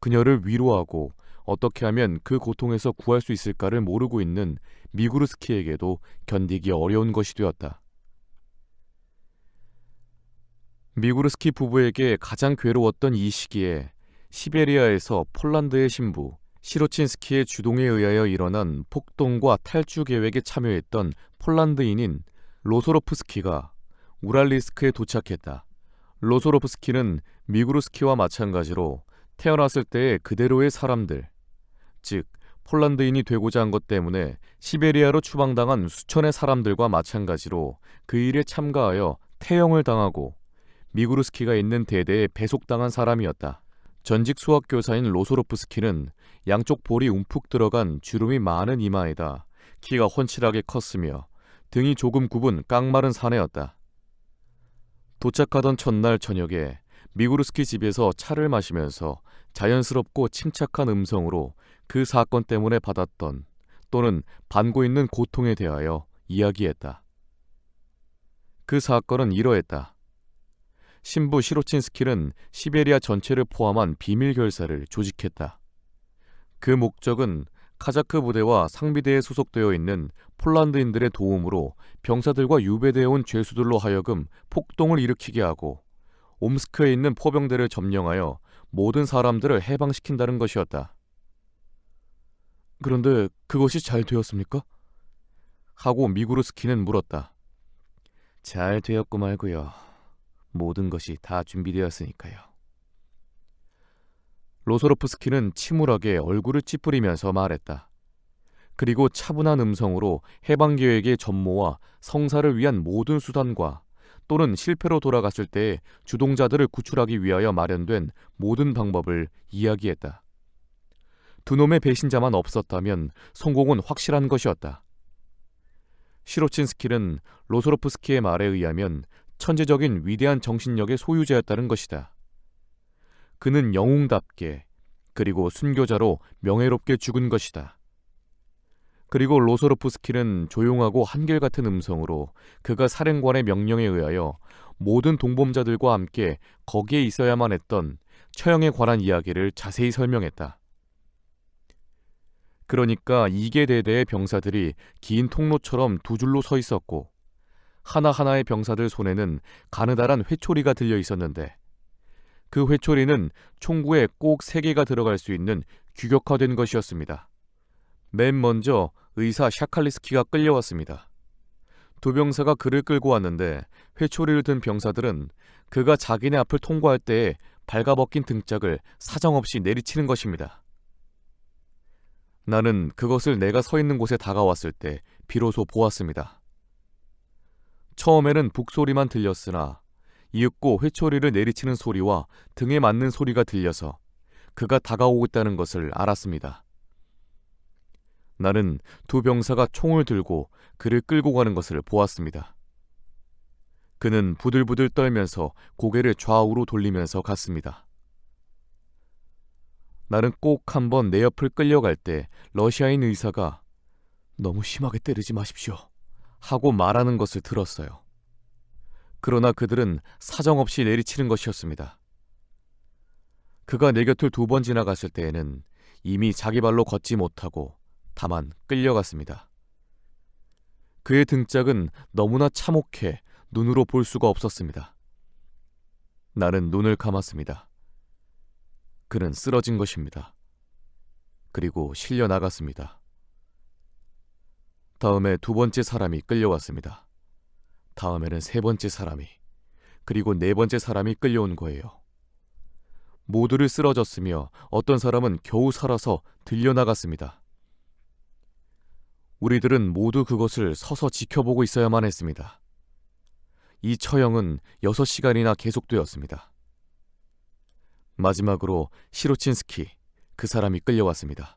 그녀를 위로하고 어떻게 하면 그 고통에서 구할 수 있을까를 모르고 있는 미구르스키에게도 견디기 어려운 것이 되었다. 미구르스키 부부에게 가장 괴로웠던 이 시기에 시베리아에서 폴란드의 신부 시로친스키의 주동에 의하여 일어난 폭동과 탈주 계획에 참여했던 폴란드인인 로소로프스키가 우랄리스크에 도착했다. 로소로프스키는 미구르스키와 마찬가지로 태어났을 때의 그대로의 사람들, 즉 폴란드인이 되고자 한 것 때문에 시베리아로 추방당한 수천의 사람들과 마찬가지로 그 일에 참가하여 태형을 당하고 미구르스키가 있는 대대에 배속당한 사람이었다. 전직 수학교사인 로소로프스키는 양쪽 볼이 움푹 들어간 주름이 많은 이마에다 키가 훤칠하게 컸으며 등이 조금 굽은 깡마른 사내였다. 도착하던 첫날 저녁에 미구르스키 집에서 차를 마시면서 자연스럽고 침착한 음성으로 그 사건 때문에 받았던 또는 받고 있는 고통에 대하여 이야기했다. 그 사건은 이러했다. 신부 시로친스키는 시베리아 전체를 포함한 비밀 결사를 조직했다. 그 목적은 카자크 부대와 상비대에 소속되어 있는 폴란드인들의 도움으로 병사들과 유배되어 온 죄수들로 하여금 폭동을 일으키게 하고 옴스크에 있는 포병대를 점령하여 모든 사람들을 해방시킨다는 것이었다. 그런데 그것이 잘 되었습니까? 하고 미구르스키는 물었다. 잘 되었고 말고요. 모든 것이 다 준비되었으니까요. 로소로프스키는 침울하게 얼굴을 찌푸리면서 말했다. 그리고 차분한 음성으로 해방계획의 전모와 성사를 위한 모든 수단과 또는 실패로 돌아갔을 때 주동자들을 구출하기 위하여 마련된 모든 방법을 이야기했다. 두 놈의 배신자만 없었다면 성공은 확실한 것이었다. 시로친스키는 로소로프스키의 말에 의하면 천재적인 위대한 정신력의 소유자였다는 것이다. 그는 영웅답게 그리고 순교자로 명예롭게 죽은 것이다. 그리고 로소로프스키는 조용하고 한결같은 음성으로 그가 사령관의 명령에 의하여 모든 동범자들과 함께 거기에 있어야만 했던 처형에 관한 이야기를 자세히 설명했다. 그러니까 2개 대대의 병사들이 긴 통로처럼 두 줄로 서 있었고 하나하나의 병사들 손에는 가느다란 회초리가 들려 있었는데 그 회초리는 총구에 꼭 3개가 들어갈 수 있는 규격화된 것이었습니다. 맨 먼저 의사 샤칼리스키가 끌려왔습니다. 두 병사가 그를 끌고 왔는데 회초리를 든 병사들은 그가 자기네 앞을 통과할 때에 발가벗긴 등짝을 사정없이 내리치는 것입니다. 나는 그것을 내가 서 있는 곳에 다가왔을 때 비로소 보았습니다. 처음에는 북소리만 들렸으나 이윽고 회초리를 내리치는 소리와 등에 맞는 소리가 들려서 그가 다가오고 있다는 것을 알았습니다. 나는 두 병사가 총을 들고 그를 끌고 가는 것을 보았습니다. 그는 부들부들 떨면서 고개를 좌우로 돌리면서 갔습니다. 나는 꼭 한번 내 옆을 끌려갈 때 러시아인 의사가 "너무 심하게 때리지 마십시오" 하고 말하는 것을 들었어요. 그러나 그들은 사정없이 내리치는 것이었습니다. 그가 내 곁을 두 번 지나갔을 때에는 이미 자기 발로 걷지 못하고 다만 끌려갔습니다. 그의 등짝은 너무나 참혹해 눈으로 볼 수가 없었습니다. 나는 눈을 감았습니다. 그는 쓰러진 것입니다. 그리고 실려 나갔습니다. 다음에 두 번째 사람이 끌려왔습니다. 다음에는 세 번째 사람이, 그리고 네 번째 사람이 끌려온 거예요. 모두를 쓰러졌으며 어떤 사람은 겨우 살아서 들려나갔습니다. 우리들은 모두 그것을 서서 지켜보고 있어야만 했습니다. 이 처형은 6시간이나 계속되었습니다. 마지막으로 시로친스키, 그 사람이 끌려왔습니다.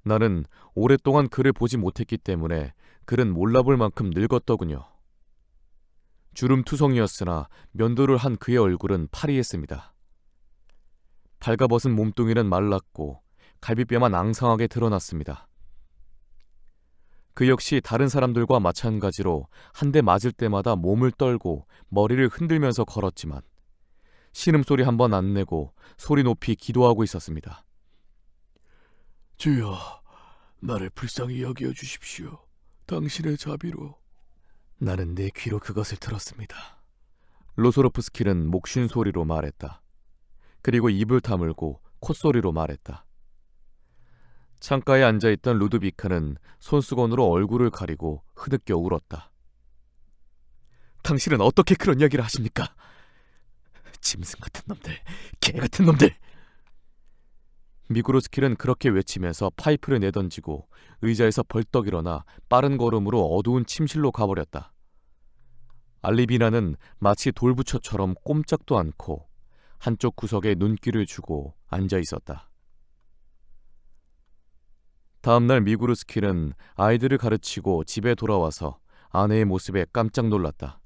나는 오랫동안 그를 보지 못했기 때문에 그는 몰라볼 만큼 늙었더군요. 주름투성이었으나 면도를 한 그의 얼굴은 파리했습니다. 발가벗은 몸뚱이는 말랐고 갈비뼈만 앙상하게 드러났습니다. 그 역시 다른 사람들과 마찬가지로 한 대 맞을 때마다 몸을 떨고 머리를 흔들면서 걸었지만 신음소리 한 번 안 내고 소리 높이 기도하고 있었습니다. 주여, 나를 불쌍히 여겨 주십시오. 당신의 자비로. 나는 내 귀로 그것을 들었습니다. 로소로프스키는 목쉰 소리로 말했다. 그리고 입을 다물고 콧소리로 말했다. 창가에 앉아있던 루드비카는 손수건으로 얼굴을 가리고 흐느껴 울었다. 당신은 어떻게 그런 이야기를 하십니까? 짐승 같은 놈들, 개 같은 놈들! 미구르스키는 그렇게 외치면서 파이프를 내던지고 의자에서 벌떡 일어나 빠른 걸음으로 어두운 침실로 가버렸다. 알리비나는 마치 돌부처처럼 꼼짝도 않고 한쪽 구석에 눈길을 주고 앉아 있었다. 다음날 미구르스키는 아이들을 가르치고 집에 돌아와서 아내의 모습에 깜짝 놀랐다.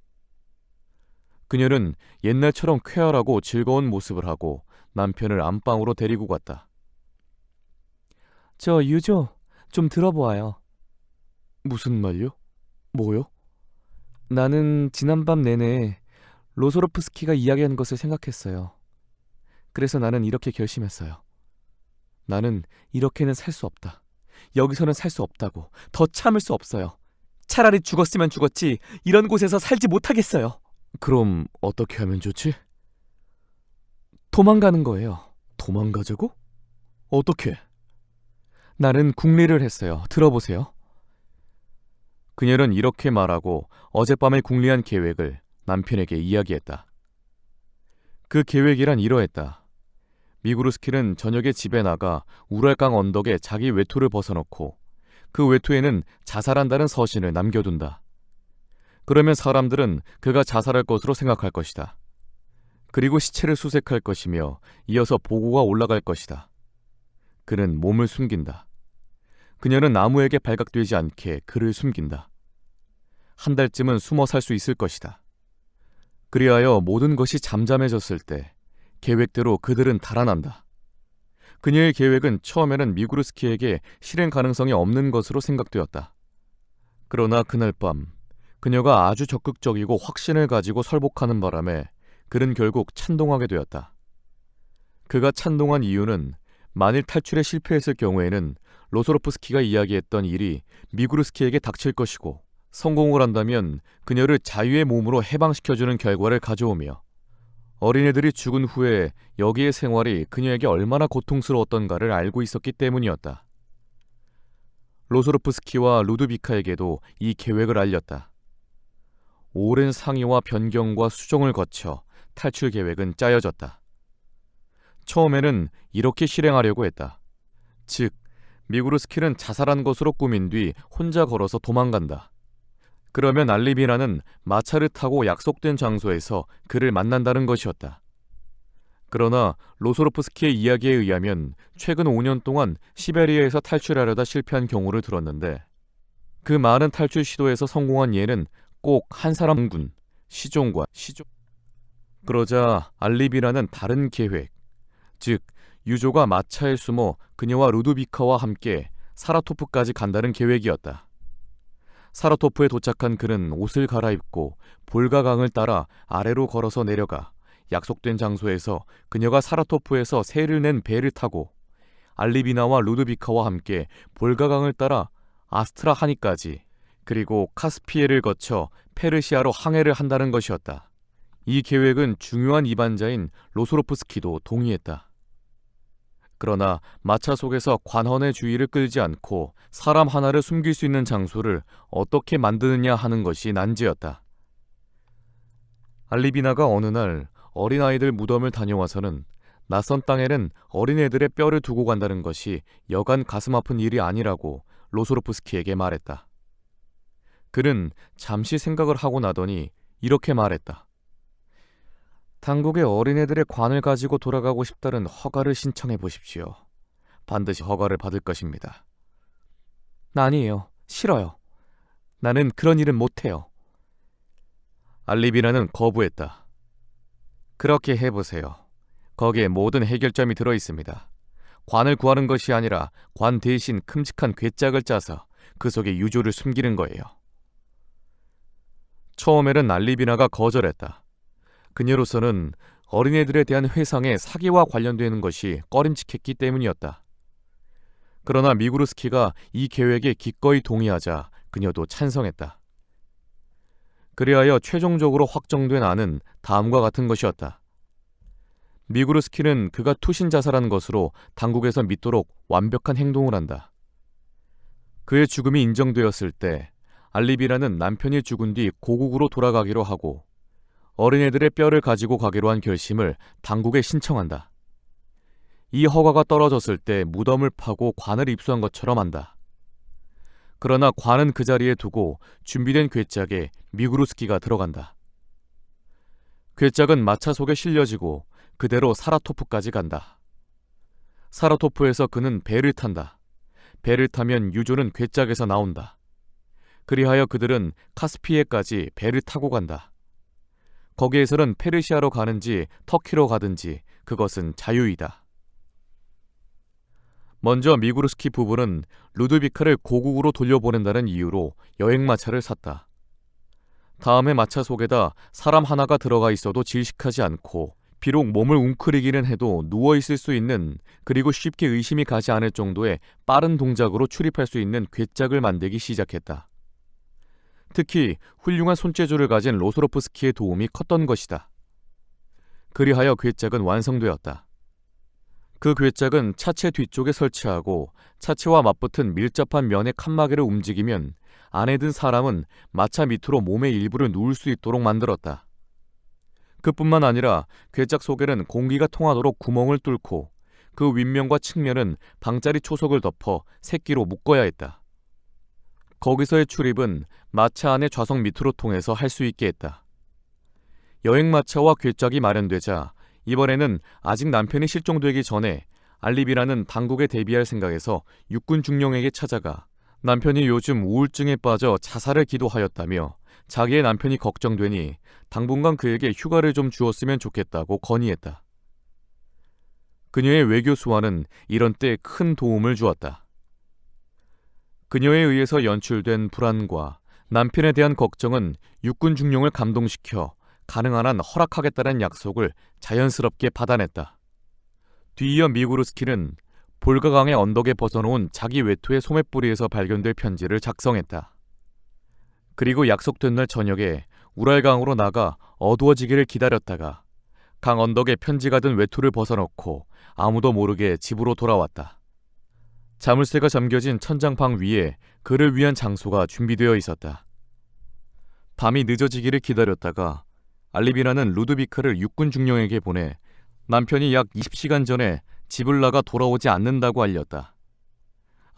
그녀는 옛날처럼 쾌활하고 즐거운 모습을 하고 남편을 안방으로 데리고 갔다. 저 유조, 좀 들어보아요. 무슨 말요? 뭐요? 나는 지난밤 내내 로소로프스키가 이야기한 것을 생각했어요. 그래서 나는 이렇게 결심했어요. 나는 이렇게는 살 수 없다. 여기서는 살 수 없다고. 더 참을 수 없어요. 차라리 죽었으면 죽었지 이런 곳에서 살지 못하겠어요. 그럼 어떻게 하면 좋지? 도망가는 거예요. 도망가자고? 어떻게? 나는 궁리를 했어요. 들어보세요. 그녀는 이렇게 말하고 어젯밤에 궁리한 계획을 남편에게 이야기했다. 그 계획이란 이러했다. 미구르스키는 저녁에 집에 나가 우랄강 언덕에 자기 외투를 벗어놓고 그 외투에는 자살한다는 서신을 남겨둔다. 그러면 사람들은 그가 자살할 것으로 생각할 것이다. 그리고 시체를 수색할 것이며 이어서 보고가 올라갈 것이다. 그는 몸을 숨긴다. 그녀는 아무에게 발각되지 않게 그를 숨긴다. 한 달쯤은 숨어 살 수 있을 것이다. 그리하여 모든 것이 잠잠해졌을 때 계획대로 그들은 달아난다. 그녀의 계획은 처음에는 미구르스키에게 실행 가능성이 없는 것으로 생각되었다. 그러나 그날 밤 그녀가 아주 적극적이고 확신을 가지고 설복하는 바람에 그는 결국 찬동하게 되었다. 그가 찬동한 이유는 만일 탈출에 실패했을 경우에는 로소로프스키가 이야기했던 일이 미구르스키에게 닥칠 것이고 성공을 한다면 그녀를 자유의 몸으로 해방시켜주는 결과를 가져오며 어린애들이 죽은 후에 여기의 생활이 그녀에게 얼마나 고통스러웠던가를 알고 있었기 때문이었다. 로소로프스키와 루드비카에게도 이 계획을 알렸다. 오랜 상의와 변경과 수정을 거쳐 탈출 계획은 짜여졌다. 처음에는 이렇게 실행하려고 했다. 즉, 미구르스키는 자살한 것으로 꾸민 뒤 혼자 걸어서 도망간다. 그러면 알리비나는 마차를 타고 약속된 장소에서 그를 만난다는 것이었다. 그러나 로소로프스키의 이야기에 의하면 최근 5년 동안 시베리아에서 탈출하려다 실패한 경우를 들었는데 그 많은 탈출 시도에서 성공한 예는 꼭 한 사람군, 시종과 시종. 그러자 알리비나는 다른 계획, 즉 유조가 마차에 숨어 그녀와 루드비카와 함께 사라토프까지 간다는 계획이었다. 사라토프에 도착한 그는 옷을 갈아입고 볼가강을 따라 아래로 걸어서 내려가 약속된 장소에서 그녀가 사라토프에서 세를 낸 배를 타고 알리비나와 루드비카와 함께 볼가강을 따라 아스트라하니까지 그리고 카스피해를 거쳐 페르시아로 항해를 한다는 것이었다. 이 계획은 중요한 이반자인 로소로프스키도 동의했다. 그러나 마차 속에서 관원의 주의를 끌지 않고 사람 하나를 숨길 수 있는 장소를 어떻게 만드느냐 하는 것이 난제였다. 알리비나가 어느 날 어린아이들 무덤을 다녀와서는 낯선 땅에는 어린애들의 뼈를 두고 간다는 것이 여간 가슴 아픈 일이 아니라고 로소로프스키에게 말했다. 그는 잠시 생각을 하고 나더니 이렇게 말했다. 당국의 어린애들의 관을 가지고 돌아가고 싶다는 허가를 신청해 보십시오. 반드시 허가를 받을 것입니다. 아니에요. 싫어요. 나는 그런 일은 못해요. 알리비나는 거부했다. 그렇게 해보세요. 거기에 모든 해결점이 들어있습니다. 관을 구하는 것이 아니라 관 대신 큼직한 괴짝을 짜서 그 속에 유조를 숨기는 거예요. 처음에는 알리비나가 거절했다. 그녀로서는 어린애들에 대한 회상에 사기와 관련되는 것이 꺼림칙했기 때문이었다. 그러나 미구르스키가 이 계획에 기꺼이 동의하자 그녀도 찬성했다. 그리하여 최종적으로 확정된 안은 다음과 같은 것이었다. 미구르스키는 그가 투신 자살한 것으로 당국에서 믿도록 완벽한 행동을 한다. 그의 죽음이 인정되었을 때 알리비나는 남편이 죽은 뒤 고국으로 돌아가기로 하고 어린애들의 뼈를 가지고 가기로 한 결심을 당국에 신청한다. 이 허가가 떨어졌을 때 무덤을 파고 관을 입수한 것처럼 한다. 그러나 관은 그 자리에 두고 준비된 괴짝에 미구르스키가 들어간다. 괴짝은 마차 속에 실려지고 그대로 사라토프까지 간다. 사라토프에서 그는 배를 탄다. 배를 타면 유조는 괴짝에서 나온다. 그리하여 그들은 카스피해까지 배를 타고 간다. 거기에서는 페르시아로 가는지 터키로 가든지 그것은 자유이다. 먼저 미구르스키 부부는 루드비카를 고국으로 돌려보낸다는 이유로 여행마차를 샀다. 다음에 마차 속에다 사람 하나가 들어가 있어도 질식하지 않고 비록 몸을 웅크리기는 해도 누워있을 수 있는 그리고 쉽게 의심이 가지 않을 정도의 빠른 동작으로 출입할 수 있는 괴짝을 만들기 시작했다. 특히 훌륭한 손재주를 가진 로소로프스키의 도움이 컸던 것이다. 그리하여 괴짝은 완성되었다. 그 괴짝은 차체 뒤쪽에 설치하고 차체와 맞붙은 밀접한 면의 칸막이를 움직이면 안에 든 사람은 마차 밑으로 몸의 일부를 누울 수 있도록 만들었다. 그뿐만 아니라 괴짝 속에는 공기가 통하도록 구멍을 뚫고 그 윗면과 측면은 방짜리 초석을 덮어 새끼로 묶어야 했다. 거기서의 출입은 마차 안의 좌석 밑으로 통해서 할 수 있게 했다. 여행마차와 괴짝이 마련되자 이번에는 아직 남편이 실종되기 전에 알리비라는 당국에 대비할 생각에서 육군 중령에게 찾아가 남편이 요즘 우울증에 빠져 자살을 기도하였다며 자기의 남편이 걱정되니 당분간 그에게 휴가를 좀 주었으면 좋겠다고 건의했다. 그녀의 외교 수완은 이런 때 큰 도움을 주었다. 그녀에 의해서 연출된 불안과 남편에 대한 걱정은 육군 중령을 감동시켜 가능한 한 허락하겠다는 약속을 자연스럽게 받아냈다. 뒤이어 미구르스키는 볼가강의 언덕에 벗어놓은 자기 외투의 소매뿌리에서 발견될 편지를 작성했다. 그리고 약속된 날 저녁에 우랄강으로 나가 어두워지기를 기다렸다가 강 언덕에 편지가 든 외투를 벗어놓고 아무도 모르게 집으로 돌아왔다. 자물쇠가 잠겨진 천장방 위에 그를 위한 장소가 준비되어 있었다. 밤이 늦어지기를 기다렸다가 알리비나는 루드비카를 육군 중령에게 보내 남편이 약 20시간 전에 집을 나가 돌아오지 않는다고 알렸다.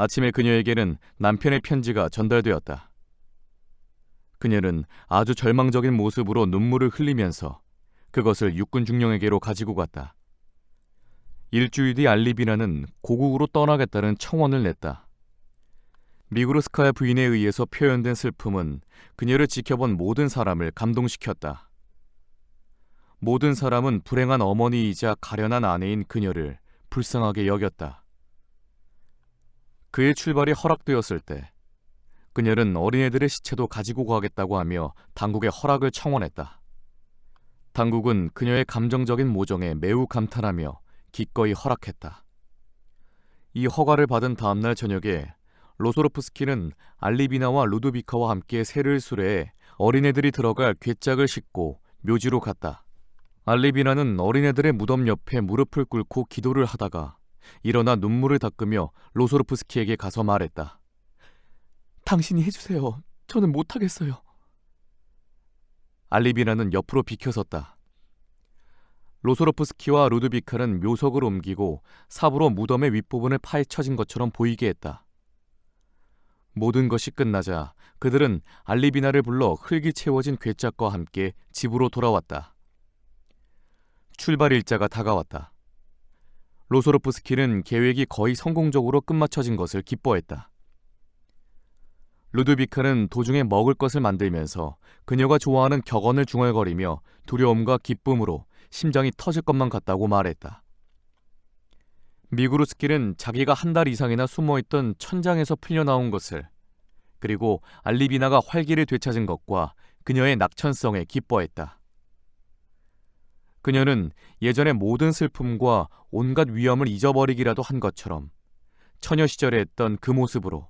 아침에 그녀에게는 남편의 편지가 전달되었다. 그녀는 아주 절망적인 모습으로 눈물을 흘리면서 그것을 육군 중령에게로 가지고 갔다. 일주일 뒤 알리비나는 고국으로 떠나겠다는 청원을 냈다. 미구르스카야 부인에 의해서 표현된 슬픔은 그녀를 지켜본 모든 사람을 감동시켰다. 모든 사람은 불행한 어머니이자 가련한 아내인 그녀를 불쌍하게 여겼다. 그의 출발이 허락되었을 때 그녀는 어린애들의 시체도 가지고 가겠다고 하며 당국의 허락을 청원했다. 당국은 그녀의 감정적인 모정에 매우 감탄하며 기꺼이 허락했다. 이 허가를 받은 다음날 저녁에 로소로프스키는 알리비나와 루도비카와 함께 새를 수레해 어린애들이 들어갈 궤짝을 싣고 묘지로 갔다. 알리비나는 어린애들의 무덤 옆에 무릎을 꿇고 기도를 하다가 일어나 눈물을 닦으며 로소로프스키에게 가서 말했다. 당신이 해주세요. 저는 못하겠어요. 알리비나는 옆으로 비켜섰다. 로소로프스키와 루드비카는 묘석을 옮기고 삽으로 무덤의 윗부분을 파헤쳐진 것처럼 보이게 했다. 모든 것이 끝나자 그들은 알리비나를 불러 흙이 채워진 궤짝과 함께 집으로 돌아왔다. 출발 일자가 다가왔다. 로소로프스키는 계획이 거의 성공적으로 끝마쳐진 것을 기뻐했다. 루드비카는 도중에 먹을 것을 만들면서 그녀가 좋아하는 격언을 중얼거리며 두려움과 기쁨으로 심장이 터질 것만 같다고 말했다. 미구르스키는 자기가 한 달 이상이나 숨어있던 천장에서 풀려나온 것을, 그리고 알리비나가 활기를 되찾은 것과 그녀의 낙천성에 기뻐했다. 그녀는 예전의 모든 슬픔과 온갖 위험을 잊어버리기라도 한 것처럼 처녀 시절에 했던 그 모습으로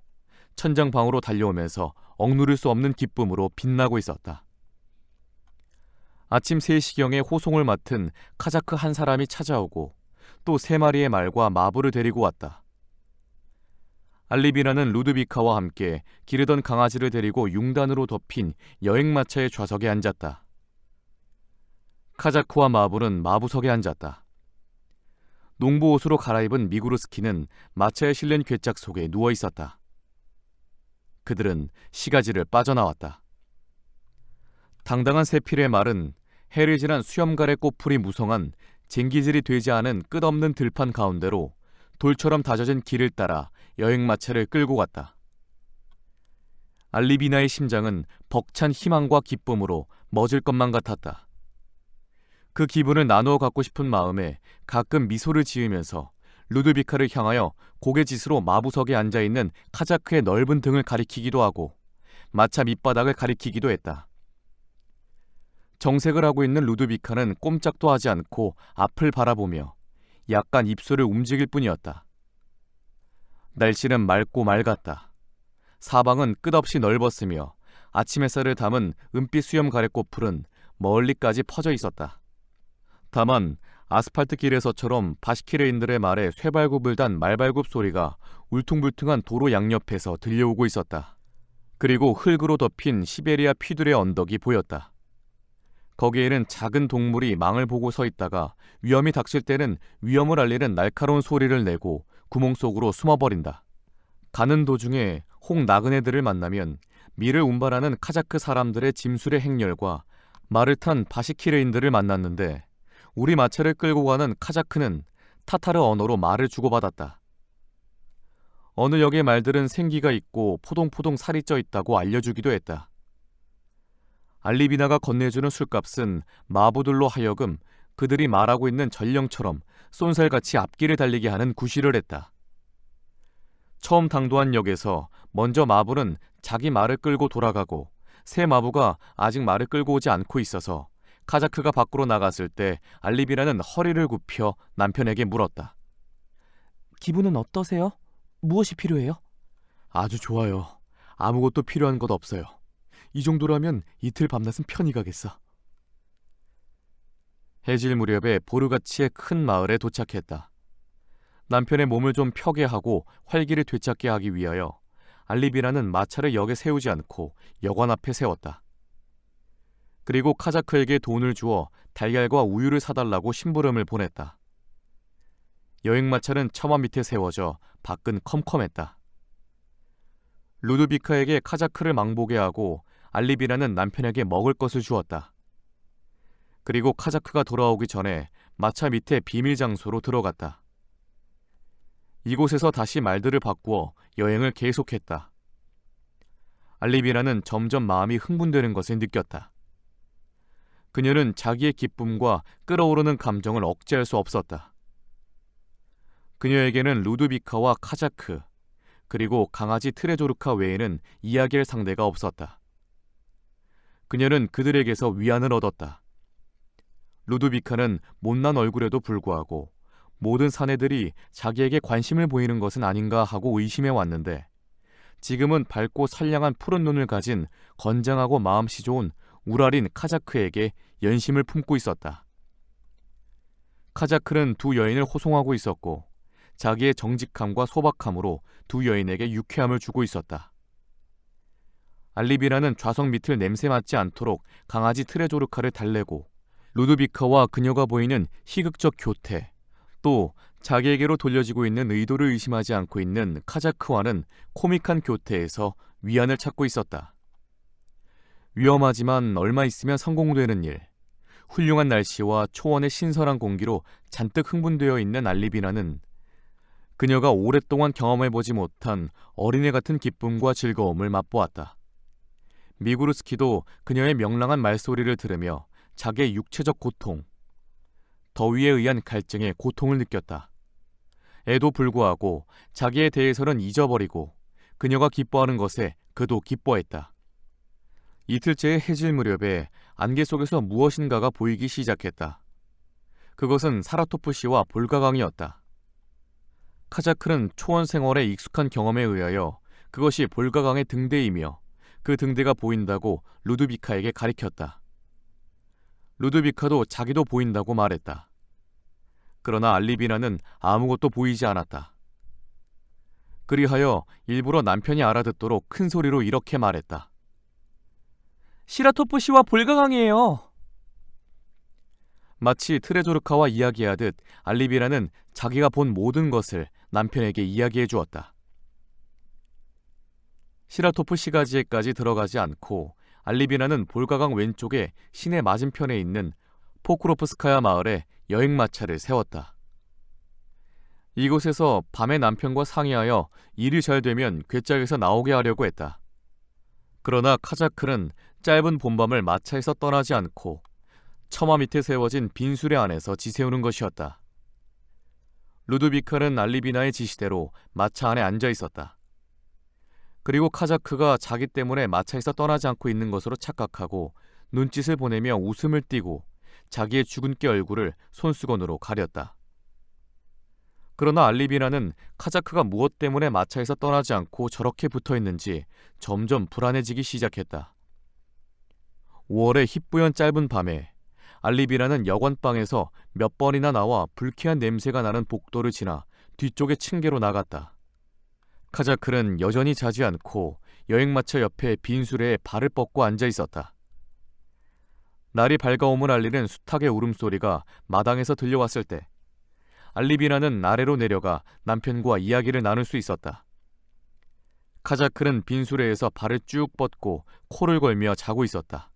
천장방으로 달려오면서 억누를 수 없는 기쁨으로 빛나고 있었다. 아침 3시경에 호송을 맡은 카자크 한 사람이 찾아오고 또 3마리의 말과 마부를 데리고 왔다. 알리비나는 루드비카와 함께 기르던 강아지를 데리고 융단으로 덮인 여행마차의 좌석에 앉았다. 카자크와 마부는 마부석에 앉았다. 농부 옷으로 갈아입은 미구르스키는 마차에 실린 궤짝 속에 누워 있었다. 그들은 시가지를 빠져나왔다. 당당한 세필의 말은 해를 지난 수염갈의 꽃풀이 무성한 쟁기질이 되지 않은 끝없는 들판 가운데로 돌처럼 다져진 길을 따라 여행마차를 끌고 갔다. 알리비나의 심장은 벅찬 희망과 기쁨으로 멎을 것만 같았다. 그 기분을 나누어 갖고 싶은 마음에 가끔 미소를 지으면서 루드비카를 향하여 고개짓으로 마부석에 앉아있는 카자크의 넓은 등을 가리키기도 하고 마차 밑바닥을 가리키기도 했다. 정색을 하고 있는 루드비카는 꼼짝도 하지 않고 앞을 바라보며 약간 입술을 움직일 뿐이었다. 날씨는 맑고 맑았다. 사방은 끝없이 넓었으며 아침 햇살을 담은 은빛 수염 가래꽃풀은 멀리까지 퍼져 있었다. 다만 아스팔트 길에서처럼 바시키레인들의 말에 쇠발굽을 단 말발굽 소리가 울퉁불퉁한 도로 양옆에서 들려오고 있었다. 그리고 흙으로 덮인 시베리아 퀴들의 언덕이 보였다. 거기에는 작은 동물이 망을 보고 서 있다가 위험이 닥칠 때는 위험을 알리는 날카로운 소리를 내고 구멍 속으로 숨어버린다. 가는 도중에 홍 나그네들을 만나면 미를 운반하는 카자크 사람들의 짐술의 행렬과 말을 탄 바시키레인들을 만났는데 우리 마차를 끌고 가는 카자크는 타타르 언어로 말을 주고받았다. 어느 역의 말들은 생기가 있고 포동포동 살이 쪄 있다고 알려주기도 했다. 알리비나가 건네주는 술값은 마부들로 하여금 그들이 말하고 있는 전령처럼 쏜살같이 앞길을 달리게 하는 구실을 했다. 처음 당도한 역에서 먼저 마부는 자기 말을 끌고 돌아가고 새 마부가 아직 말을 끌고 오지 않고 있어서 카자크가 밖으로 나갔을 때 알리비나는 허리를 굽혀 남편에게 물었다. 기분은 어떠세요? 무엇이 필요해요? 아주 좋아요. 아무것도 필요한 것 없어요. 이 정도라면 이틀 밤낮은 편히 가겠어. 해질 무렵에 보르가치의 큰 마을에 도착했다. 남편의 몸을 좀 펴게 하고 활기를 되찾게 하기 위하여 알리비나는 마차를 역에 세우지 않고 여관 앞에 세웠다. 그리고 카자크에게 돈을 주어 달걀과 우유를 사달라고 심부름을 보냈다. 여행마차는 처마 밑에 세워져 밖은 컴컴했다. 루드비카에게 카자크를 망보게 하고 알리비라는 남편에게 먹을 것을 주었다. 그리고 카자크가 돌아오기 전에 마차 밑에 비밀 장소로 들어갔다. 이곳에서 다시 말들을 바꾸어 여행을 계속했다. 알리비라는 점점 마음이 흥분되는 것을 느꼈다. 그녀는 자기의 기쁨과 끓어오르는 감정을 억제할 수 없었다. 그녀에게는 루드비카와 카자크, 그리고 강아지 트레조르카 외에는 이야기할 상대가 없었다. 그녀는 그들에게서 위안을 얻었다. 루드비카는 못난 얼굴에도 불구하고 모든 사내들이 자기에게 관심을 보이는 것은 아닌가 하고 의심해 왔는데, 지금은 밝고 선량한 푸른 눈을 가진 건장하고 마음씨 좋은 우라린 카자크에게 연심을 품고 있었다. 카자크는 두 여인을 호송하고 있었고 자기의 정직함과 소박함으로 두 여인에게 유쾌함을 주고 있었다. 알리비라는 좌석 밑을 냄새 맡지 않도록 강아지 트레조르카를 달래고, 루드비카와 그녀가 보이는 희극적 교태, 또 자기에게로 돌려지고 있는 의도를 의심하지 않고 있는 카자크와는 코믹한 교태에서 위안을 찾고 있었다. 위험하지만 얼마 있으면 성공되는 일, 훌륭한 날씨와 초원의 신선한 공기로 잔뜩 흥분되어 있는 알리비나는 그녀가 오랫동안 경험해보지 못한 어린애 같은 기쁨과 즐거움을 맛보았다. 미구르스키도 그녀의 명랑한 말소리를 들으며 자기의 육체적 고통, 더위에 의한 갈증의 고통을 느꼈다. 에도 불구하고 자기에 대해서는 잊어버리고 그녀가 기뻐하는 것에 그도 기뻐했다. 이틀째의 해질 무렵에 안개 속에서 무엇인가가 보이기 시작했다. 그것은 사라토프시와 볼가강이었다. 카자크는 초원 생활에 익숙한 경험에 의하여 그것이 볼가강의 등대이며 그 등대가 보인다고 루드비카에게 가리켰다. 루드비카도 자기도 보인다고 말했다. 그러나 알리비나는 아무것도 보이지 않았다. 그리하여 일부러 남편이 알아듣도록 큰 소리로 이렇게 말했다. 시라토프시와 볼가강이에요. 마치 트레조르카와 이야기하듯 알리비나는 자기가 본 모든 것을 남편에게 이야기해 주었다. 시라토프시가지에까지 들어가지 않고 알리비나는 볼가강 왼쪽에 시내 맞은편에 있는 포크로프스카야 마을에 여행마차를 세웠다. 이곳에서 밤에 남편과 상의하여 일이 잘 되면 괴짝에서 나오게 하려고 했다. 그러나 카자크는 짧은 봄밤을 마차에서 떠나지 않고 처마 밑에 세워진 빈수레 안에서 지새우는 것이었다. 루드비카는 알리비나의 지시대로 마차 안에 앉아 있었다. 그리고 카자크가 자기 때문에 마차에서 떠나지 않고 있는 것으로 착각하고 눈짓을 보내며 웃음을 띠고 자기의 주근깨 얼굴을 손수건으로 가렸다. 그러나 알리비나는 카자크가 무엇 때문에 마차에서 떠나지 않고 저렇게 붙어있는지 점점 불안해지기 시작했다. 5월의 희뿌연 짧은 밤에 알리비나는 여관방에서 몇 번이나 나와 불쾌한 냄새가 나는 복도를 지나 뒤쪽의 층계로 나갔다. 카자크는 여전히 자지 않고 여행마차 옆에 빈수레에 발을 뻗고 앉아 있었다. 날이 밝아옴을 알리는 수탉의 울음소리가 마당에서 들려왔을 때 알리비나는 아래로 내려가 남편과 이야기를 나눌 수 있었다. 카자크는 빈수레에서 발을 쭉 뻗고 코를 걸며 자고 있었다.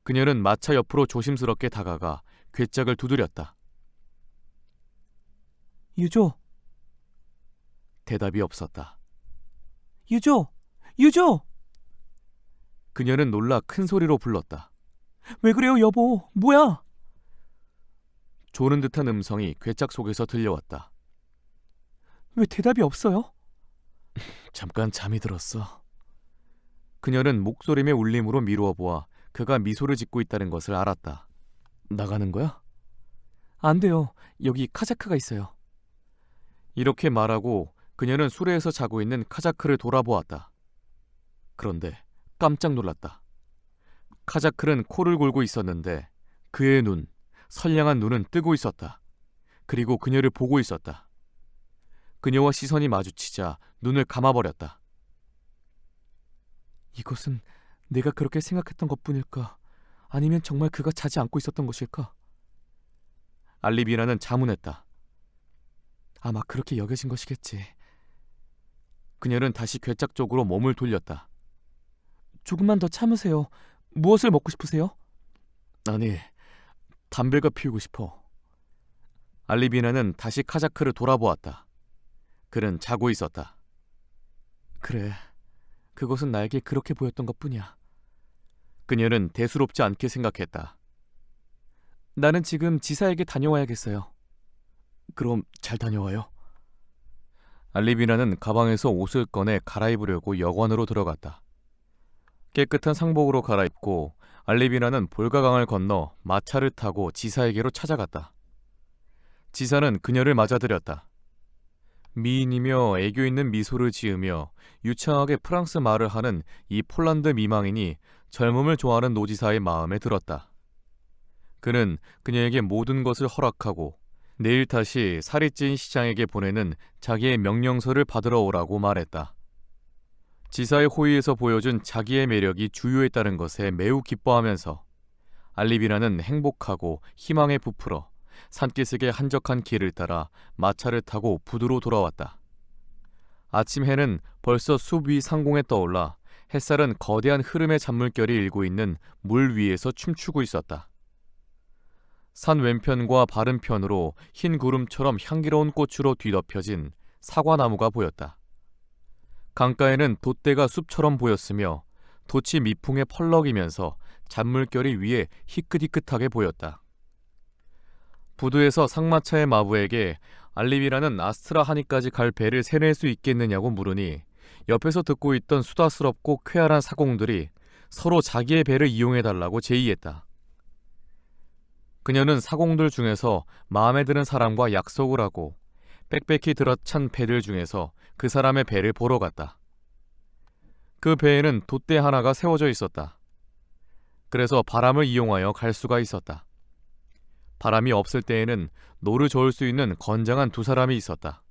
그녀는 마차 옆으로 조심스럽게 다가가 괴짝을 두드렸다. 유조, 대답이 없었다. 유조, 유조! 그녀는 놀라 큰 소리로 불렀다. 왜 그래요, 여보? 뭐야? 조는 듯한 음성이 괴짝 속에서 들려왔다. 왜 대답이 없어요? 잠깐 잠이 들었어. 그녀는 목소림의 울림으로 미루어 보아 그가 미소를 짓고 있다는 것을 알았다. 나가는 거야? 안 돼요. 여기 카자크가 있어요. 이렇게 말하고 그녀는 수레에서 자고 있는 카자크를 돌아보았다. 그런데 깜짝 놀랐다. 카자크는 코를 골고 있었는데 그의 눈, 선량한 눈은 뜨고 있었다. 그리고 그녀를 보고 있었다. 그녀와 시선이 마주치자 눈을 감아버렸다. 이것은 내가 그렇게 생각했던 것뿐일까? 아니면 정말 그가 자지 않고 있었던 것일까? 알리비나는 자문했다. 아마 그렇게 여겨진 것이겠지. 그녀는 다시 괴짝 쪽으로 몸을 돌렸다. 조금만 더 참으세요. 무엇을 먹고 싶으세요? 아니, 담배가 피우고 싶어. 알리비나는 다시 카자크를 돌아보았다. 그는 자고 있었다. 그래, 그것은 나에게 그렇게 보였던 것뿐이야. 그녀는 대수롭지 않게 생각했다. 나는 지금 지사에게 다녀와야겠어요. 그럼 잘 다녀와요. 알리비나는 가방에서 옷을 꺼내 갈아입으려고 여관으로 들어갔다. 깨끗한 상복으로 갈아입고 알리비나는 볼가강을 건너 마차를 타고 지사에게로 찾아갔다. 지사는 그녀를 맞아들였다. 미인이며 애교 있는 미소를 지으며 유창하게 프랑스 말을 하는 이 폴란드 미망인이 젊음을 좋아하는 노지사의 마음에 들었다. 그는 그녀에게 모든 것을 허락하고 내일 다시 살이 찐 시장에게 보내는 자기의 명령서를 받으러 오라고 말했다. 지사의 호의에서 보여준 자기의 매력이 주요했다는 것에 매우 기뻐하면서 알리비나는 행복하고 희망에 부풀어 산기슭의 한적한 길을 따라 마차를 타고 부두로 돌아왔다. 아침 해는 벌써 숲 위 상공에 떠올라 햇살은 거대한 흐름의 잔물결이 일고 있는 물 위에서 춤추고 있었다. 산 왼편과 바른편으로 흰 구름처럼 향기로운 꽃으로 뒤덮여진 사과나무가 보였다. 강가에는 돛대가 숲처럼 보였으며 돛이 미풍에 펄럭이면서 잔물결이 위에 희끗희끗하게 보였다. 부두에서 상마차의 마부에게 알리비라는 아스트라하니까지 갈 배를 세낼 수 있겠느냐고 물으니 옆에서 듣고 있던 수다스럽고 쾌활한 사공들이 서로 자기의 배를 이용해달라고 제의했다. 그녀는 사공들 중에서 마음에 드는 사람과 약속을 하고 빽빽히 들어찬 배들 중에서 그 사람의 배를 보러 갔다. 그 배에는 돛대 하나가 세워져 있었다. 그래서 바람을 이용하여 갈 수가 있었다. 바람이 없을 때에는 노를 저을 수 있는 건장한 두 사람이 있었다.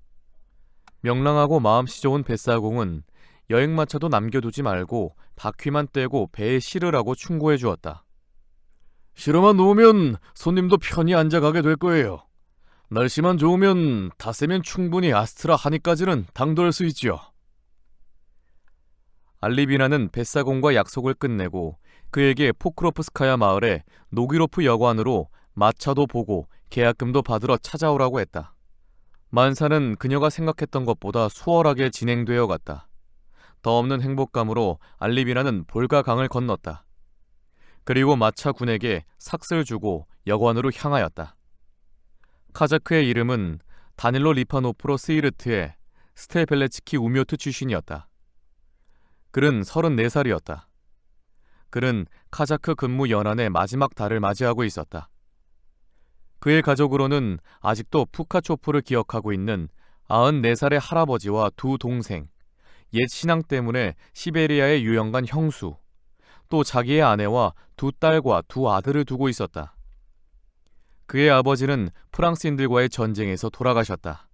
명랑하고 마음씨 좋은 뱃사공은 여행마차도 남겨두지 말고 바퀴만 떼고 배에 실으라고 충고해 주었다. 실어만 놓으면 손님도 편히 앉아가게 될 거예요. 날씨만 좋으면 닷새면 충분히 아스트라하니까지는 당도할 수 있죠. 알리비나는 뱃사공과 약속을 끝내고 그에게 포크로프스카야 마을의 노기로프 여관으로 마차도 보고 계약금도 받으러 찾아오라고 했다. 만사는 그녀가 생각했던 것보다 수월하게 진행되어 갔다. 더 없는 행복감으로 알리비나는 볼가강을 건넜다. 그리고 마차 군에게 삭스를 주고 여관으로 향하였다. 카자크의 이름은 다닐로 리파노프로 스이르트의 스테벨레츠키 우묘트 출신이었다. 그는 34살이었다. 그는 카자크 근무 연한의 마지막 달을 맞이하고 있었다. 그의 가족으로는 아직도 푸카초프를 기억하고 있는 94살의 할아버지와 두 동생, 옛 신앙 때문에 시베리아에 유영 간 형수, 또 자기의 아내와 두 딸과 두 아들을 두고 있었다. 그의 아버지는 프랑스인들과의 전쟁에서 돌아가셨다.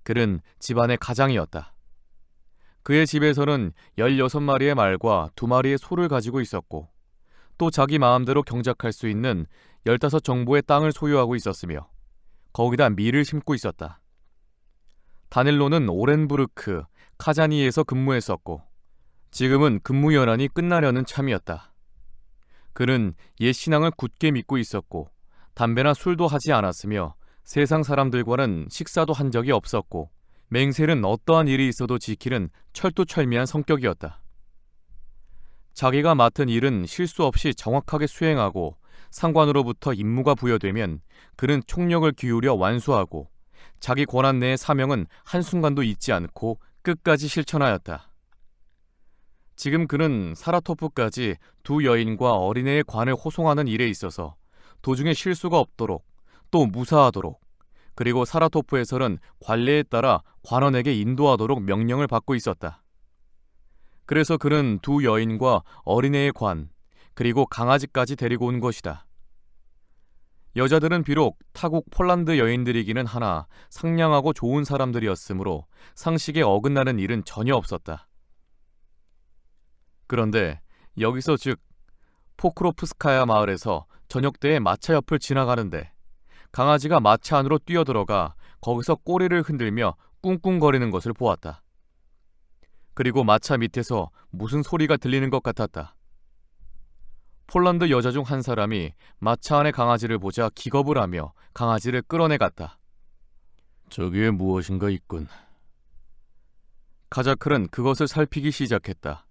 그는 집안의 가장이었다. 그의 집에서는 16마리의 말과 2마리의 소를 가지고 있었고 또 자기 마음대로 경작할 수 있는 15정보의 땅을 소유하고 있었으며 거기다 밀을 심고 있었다. 다닐로는 오렌부르크, 카자니에서 근무했었고 지금은 근무 연한이 끝나려는 참이었다. 그는 옛 신앙을 굳게 믿고 있었고 담배나 술도 하지 않았으며 세상 사람들과는 식사도 한 적이 없었고 맹세는 어떠한 일이 있어도 지키는 철두철미한 성격이었다. 자기가 맡은 일은 실수 없이 정확하게 수행하고 상관으로부터 임무가 부여되면 그는 총력을 기울여 완수하고 자기 권한 내의 사명은 한순간도 잊지 않고 끝까지 실천하였다. 지금 그는 사라토프까지 두 여인과 어린애의 관을 호송하는 일에 있어서 도중에 실수가 없도록 또 무사하도록 그리고 사라토프에서는 관례에 따라 관원에게 인도하도록 명령을 받고 있었다. 그래서 그는 두 여인과 어린애의 관 그리고 강아지까지 데리고 온 것이다. 여자들은 비록 타국 폴란드 여인들이기는 하나 상냥하고 좋은 사람들이었으므로 상식에 어긋나는 일은 전혀 없었다. 그런데 여기서 즉 포크로프스카야 마을에서 저녁 때에 마차 옆을 지나가는데 강아지가 마차 안으로 뛰어들어가 거기서 꼬리를 흔들며 꿍꿍거리는 것을 보았다. 그리고 마차 밑에서 무슨 소리가 들리는 것 같았다. 폴란드 여자 중 한 사람이 마차 안의 강아지를 보자 기겁을 하며 강아지를 끌어내 갔다. 저기에 무엇인가 있군. 카자클은 그것을 살피기 시작했다.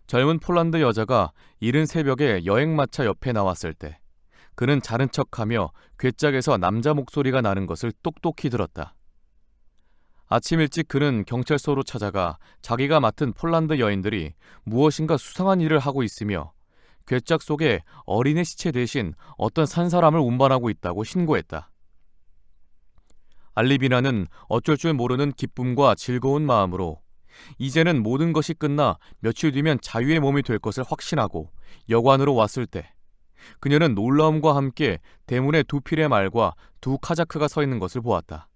젊은 폴란드 여자가 이른 새벽에 여행마차 옆에 나왔을 때 그는 자른 척하며 괴짝에서 남자 목소리가 나는 것을 똑똑히 들었다. 아침 일찍 그는 경찰서로 찾아가 자기가 맡은 폴란드 여인들이 무엇인가 수상한 일을 하고 있으며 괴짝 속에 어린애 시체 대신 어떤 산 사람을 운반하고 있다고 신고했다. 알리비나는 어쩔 줄 모르는 기쁨과 즐거운 마음으로 이제는 모든 것이 끝나 며칠 뒤면 자유의 몸이 될 것을 확신하고 여관으로 왔을 때 그녀는 놀라움과 함께 대문에 두 필의 말과 두 카자크가 서 있는 것을 보았다.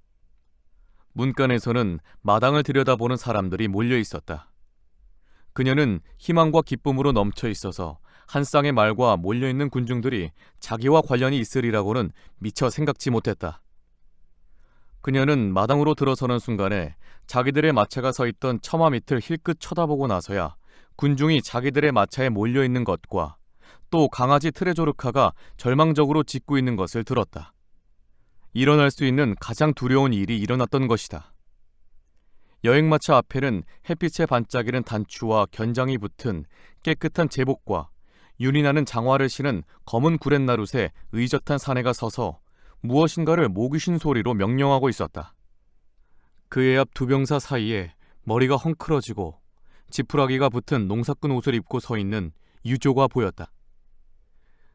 문간에서는 마당을 들여다보는 사람들이 몰려 있었다. 그녀는 희망과 기쁨으로 넘쳐 있어서 한 쌍의 말과 몰려있는 군중들이 자기와 관련이 있으리라고는 미처 생각지 못했다. 그녀는 마당으로 들어서는 순간에 자기들의 마차가 서 있던 처마 밑을 힐끗 쳐다보고 나서야 군중이 자기들의 마차에 몰려있는 것과 또 강아지 트레조르카가 절망적으로 짖고 있는 것을 들었다. 일어날 수 있는 가장 두려운 일이 일어났던 것이다. 여행마차 앞에는 햇빛에 반짝이는 단추와 견장이 붙은 깨끗한 제복과 윤이 나는 장화를 신은 검은 구렛나룻에 의젓한 사내가 서서 무엇인가를 목이 쉰 소리로 명령하고 있었다. 그의 앞 두 병사 사이에 머리가 헝클어지고 지푸라기가 붙은 농사꾼 옷을 입고 서 있는 유조가 보였다.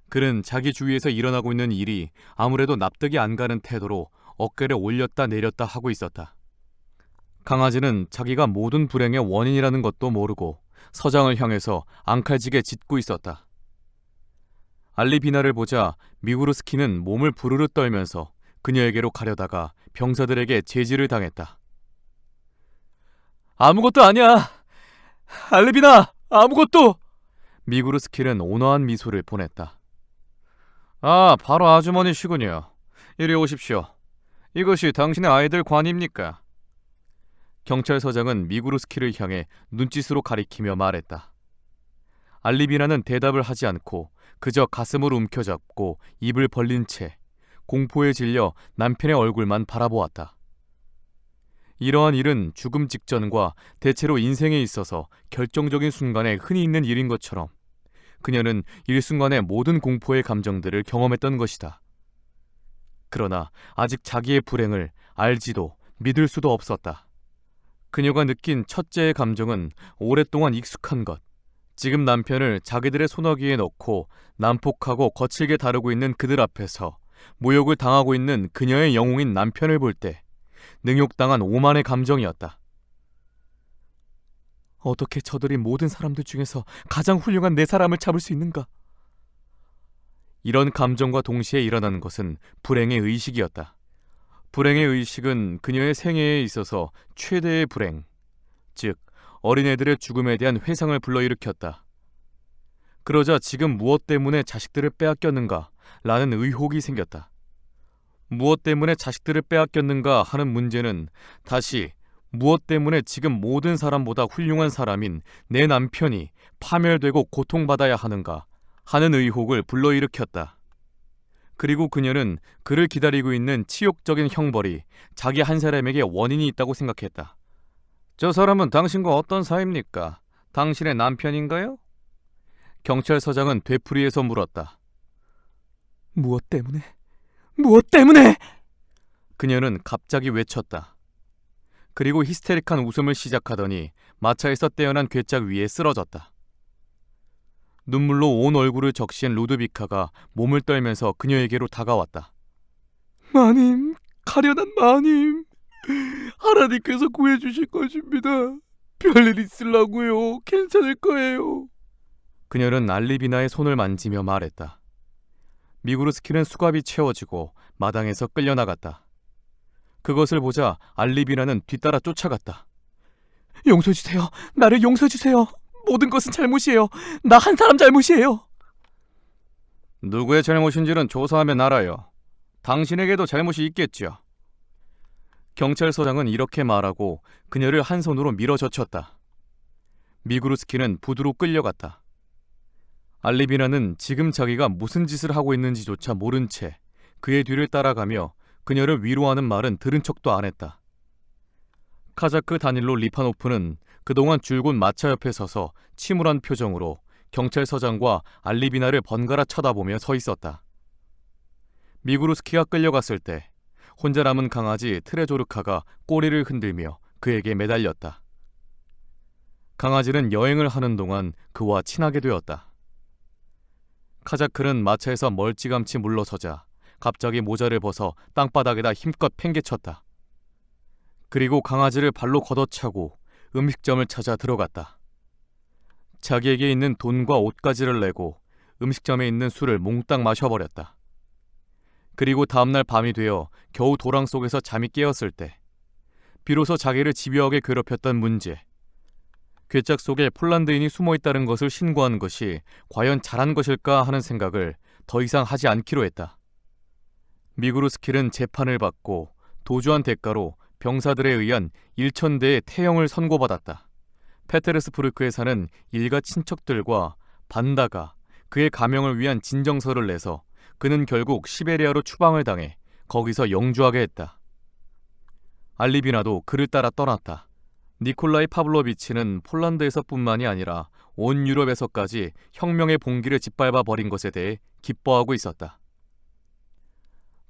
그는 자기 주위에서 일어나고 있는 일이 아무래도 납득이 안 가는 태도로 어깨를 올렸다 내렸다 하고 있었다. 강아지는 자기가 모든 불행의 원인이라는 것도 모르고 서장을 향해서 앙칼지게 짖고 있었다. 알리비나를 보자 미구르스키는 몸을 부르르 떨면서 그녀에게로 가려다가 병사들에게 제지를 당했다. 아무것도 아니야. 알리비나, 아무것도. 미구르스키는 온화한 미소를 보냈다. 아, 바로 아주머니시군요. 이리 오십시오. 이것이 당신의 아이들 관입니까? 경찰서장은 미구르스키를 향해 눈짓으로 가리키며 말했다. 알리비나는 대답을 하지 않고 그저 가슴을 움켜잡고 입을 벌린 채 공포에 질려 남편의 얼굴만 바라보았다. 이러한 일은 죽음 직전과 대체로 인생에 있어서 결정적인 순간에 흔히 있는 일인 것처럼 그녀는 일순간에 모든 공포의 감정들을 경험했던 것이다. 그러나 아직 자기의 불행을 알지도 믿을 수도 없었다. 그녀가 느낀 첫째의 감정은 오랫동안 익숙한 것, 지금 남편을 자기들의 소나기에 넣고 난폭하고 거칠게 다루고 있는 그들 앞에서 모욕을 당하고 있는 그녀의 영웅인 남편을 볼 때 능욕당한 오만의 감정이었다. 어떻게 저들이 모든 사람들 중에서 가장 훌륭한 내 사람을 잡을 수 있는가? 이런 감정과 동시에 일어나는 것은 불행의 의식이었다. 불행의 의식은 그녀의 생애에 있어서 최대의 불행, 즉 어린애들의 죽음에 대한 회상을 불러일으켰다. 그러자 지금 무엇 때문에 자식들을 빼앗겼는가 라는 의혹이 생겼다. 무엇 때문에 자식들을 빼앗겼는가 하는 문제는 다시 무엇 때문에 지금 모든 사람보다 훌륭한 사람인 내 남편이 파멸되고 고통받아야 하는가 하는 의혹을 불러일으켰다. 그리고 그녀는 그를 기다리고 있는 치욕적인 형벌이 자기 한 사람에게 원인이 있다고 생각했다. 저 사람은 당신과 어떤 사이입니까? 당신의 남편인가요? 경찰서장은 되풀이해서 물었다. 무엇 때문에? 무엇 때문에? 그녀는 갑자기 외쳤다. 그리고 히스테릭한 웃음을 시작하더니 마차에서 떼어난 괴짝 위에 쓰러졌다. 눈물로 온 얼굴을 적신 루드비카가 몸을 떨면서 그녀에게로 다가왔다. 마님, 가련한 마님, 하나님께서 구해주실 것입니다. 별일 있으려고요. 괜찮을 거예요. 그녀는 알리비나의 손을 만지며 말했다. 미구르스키는 수갑이 채워지고 마당에서 끌려나갔다. 그것을 보자 알리비나는 뒤따라 쫓아갔다. 용서해주세요. 나를 용서해주세요. 모든 것은 잘못이에요. 나 한 사람 잘못이에요. 누구의 잘못인지는 조사하면 알아요. 당신에게도 잘못이 있겠죠. 경찰서장은 이렇게 말하고 그녀를 한 손으로 밀어젖혔다. 미구르스키는 부두로 끌려갔다. 알리비나는 지금 자기가 무슨 짓을 하고 있는지조차 모른 채 그의 뒤를 따라가며 그녀를 위로하는 말은 들은 척도 안 했다. 카자크 다닐로 리파노프는 그동안 줄곧 마차 옆에 서서 침울한 표정으로 경찰서장과 알리비나를 번갈아 쳐다보며 서 있었다. 미구르스키가 끌려갔을 때 혼자 남은 강아지 트레조르카가 꼬리를 흔들며 그에게 매달렸다. 강아지는 여행을 하는 동안 그와 친하게 되었다. 카자크는 마차에서 멀찌감치 물러서자 갑자기 모자를 벗어 땅바닥에다 힘껏 팽개쳤다. 그리고 강아지를 발로 걷어차고 음식점을 찾아 들어갔다. 자기에게 있는 돈과 옷가지를 내고 음식점에 있는 술을 몽땅 마셔버렸다. 그리고 다음날 밤이 되어 겨우 도랑 속에서 잠이 깨었을 때 비로소 자기를 집요하게 괴롭혔던 문제, 괴짝 속에 폴란드인이 숨어있다는 것을 신고한 것이 과연 잘한 것일까 하는 생각을 더 이상 하지 않기로 했다. 미구르스킬은 재판을 받고 도주한 대가로 병사들에 의한 1000대의 태형을 선고받았다. 페테르스부르크에 사는 일가 친척들과 반다가 그의 가명을 위한 진정서를 내서 그는 결국 시베리아로 추방을 당해 거기서 영주하게 했다. 알리비나도 그를 따라 떠났다. 니콜라이 파블로비치는 폴란드에서뿐만이 아니라 온 유럽에서까지 혁명의 봉기를 짓밟아 버린 것에 대해 기뻐하고 있었다.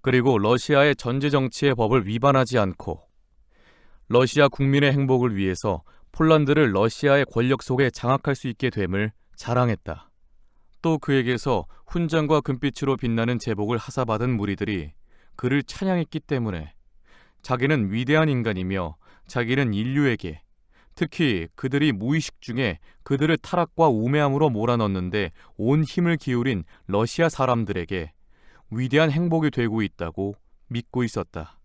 그리고 러시아의 전제 정치의 법을 위반하지 않고 러시아 국민의 행복을 위해서 폴란드를 러시아의 권력 속에 장악할 수 있게 됨을 자랑했다. 또 그에게서 훈장과 금빛으로 빛나는 제복을 하사받은 무리들이 그를 찬양했기 때문에 자기는 위대한 인간이며 자기는 인류에게, 특히 그들이 무의식 중에 그들을 타락과 우매함으로 몰아넣는데 온 힘을 기울인 러시아 사람들에게 위대한 행복이 되고 있다고 믿고 있었다.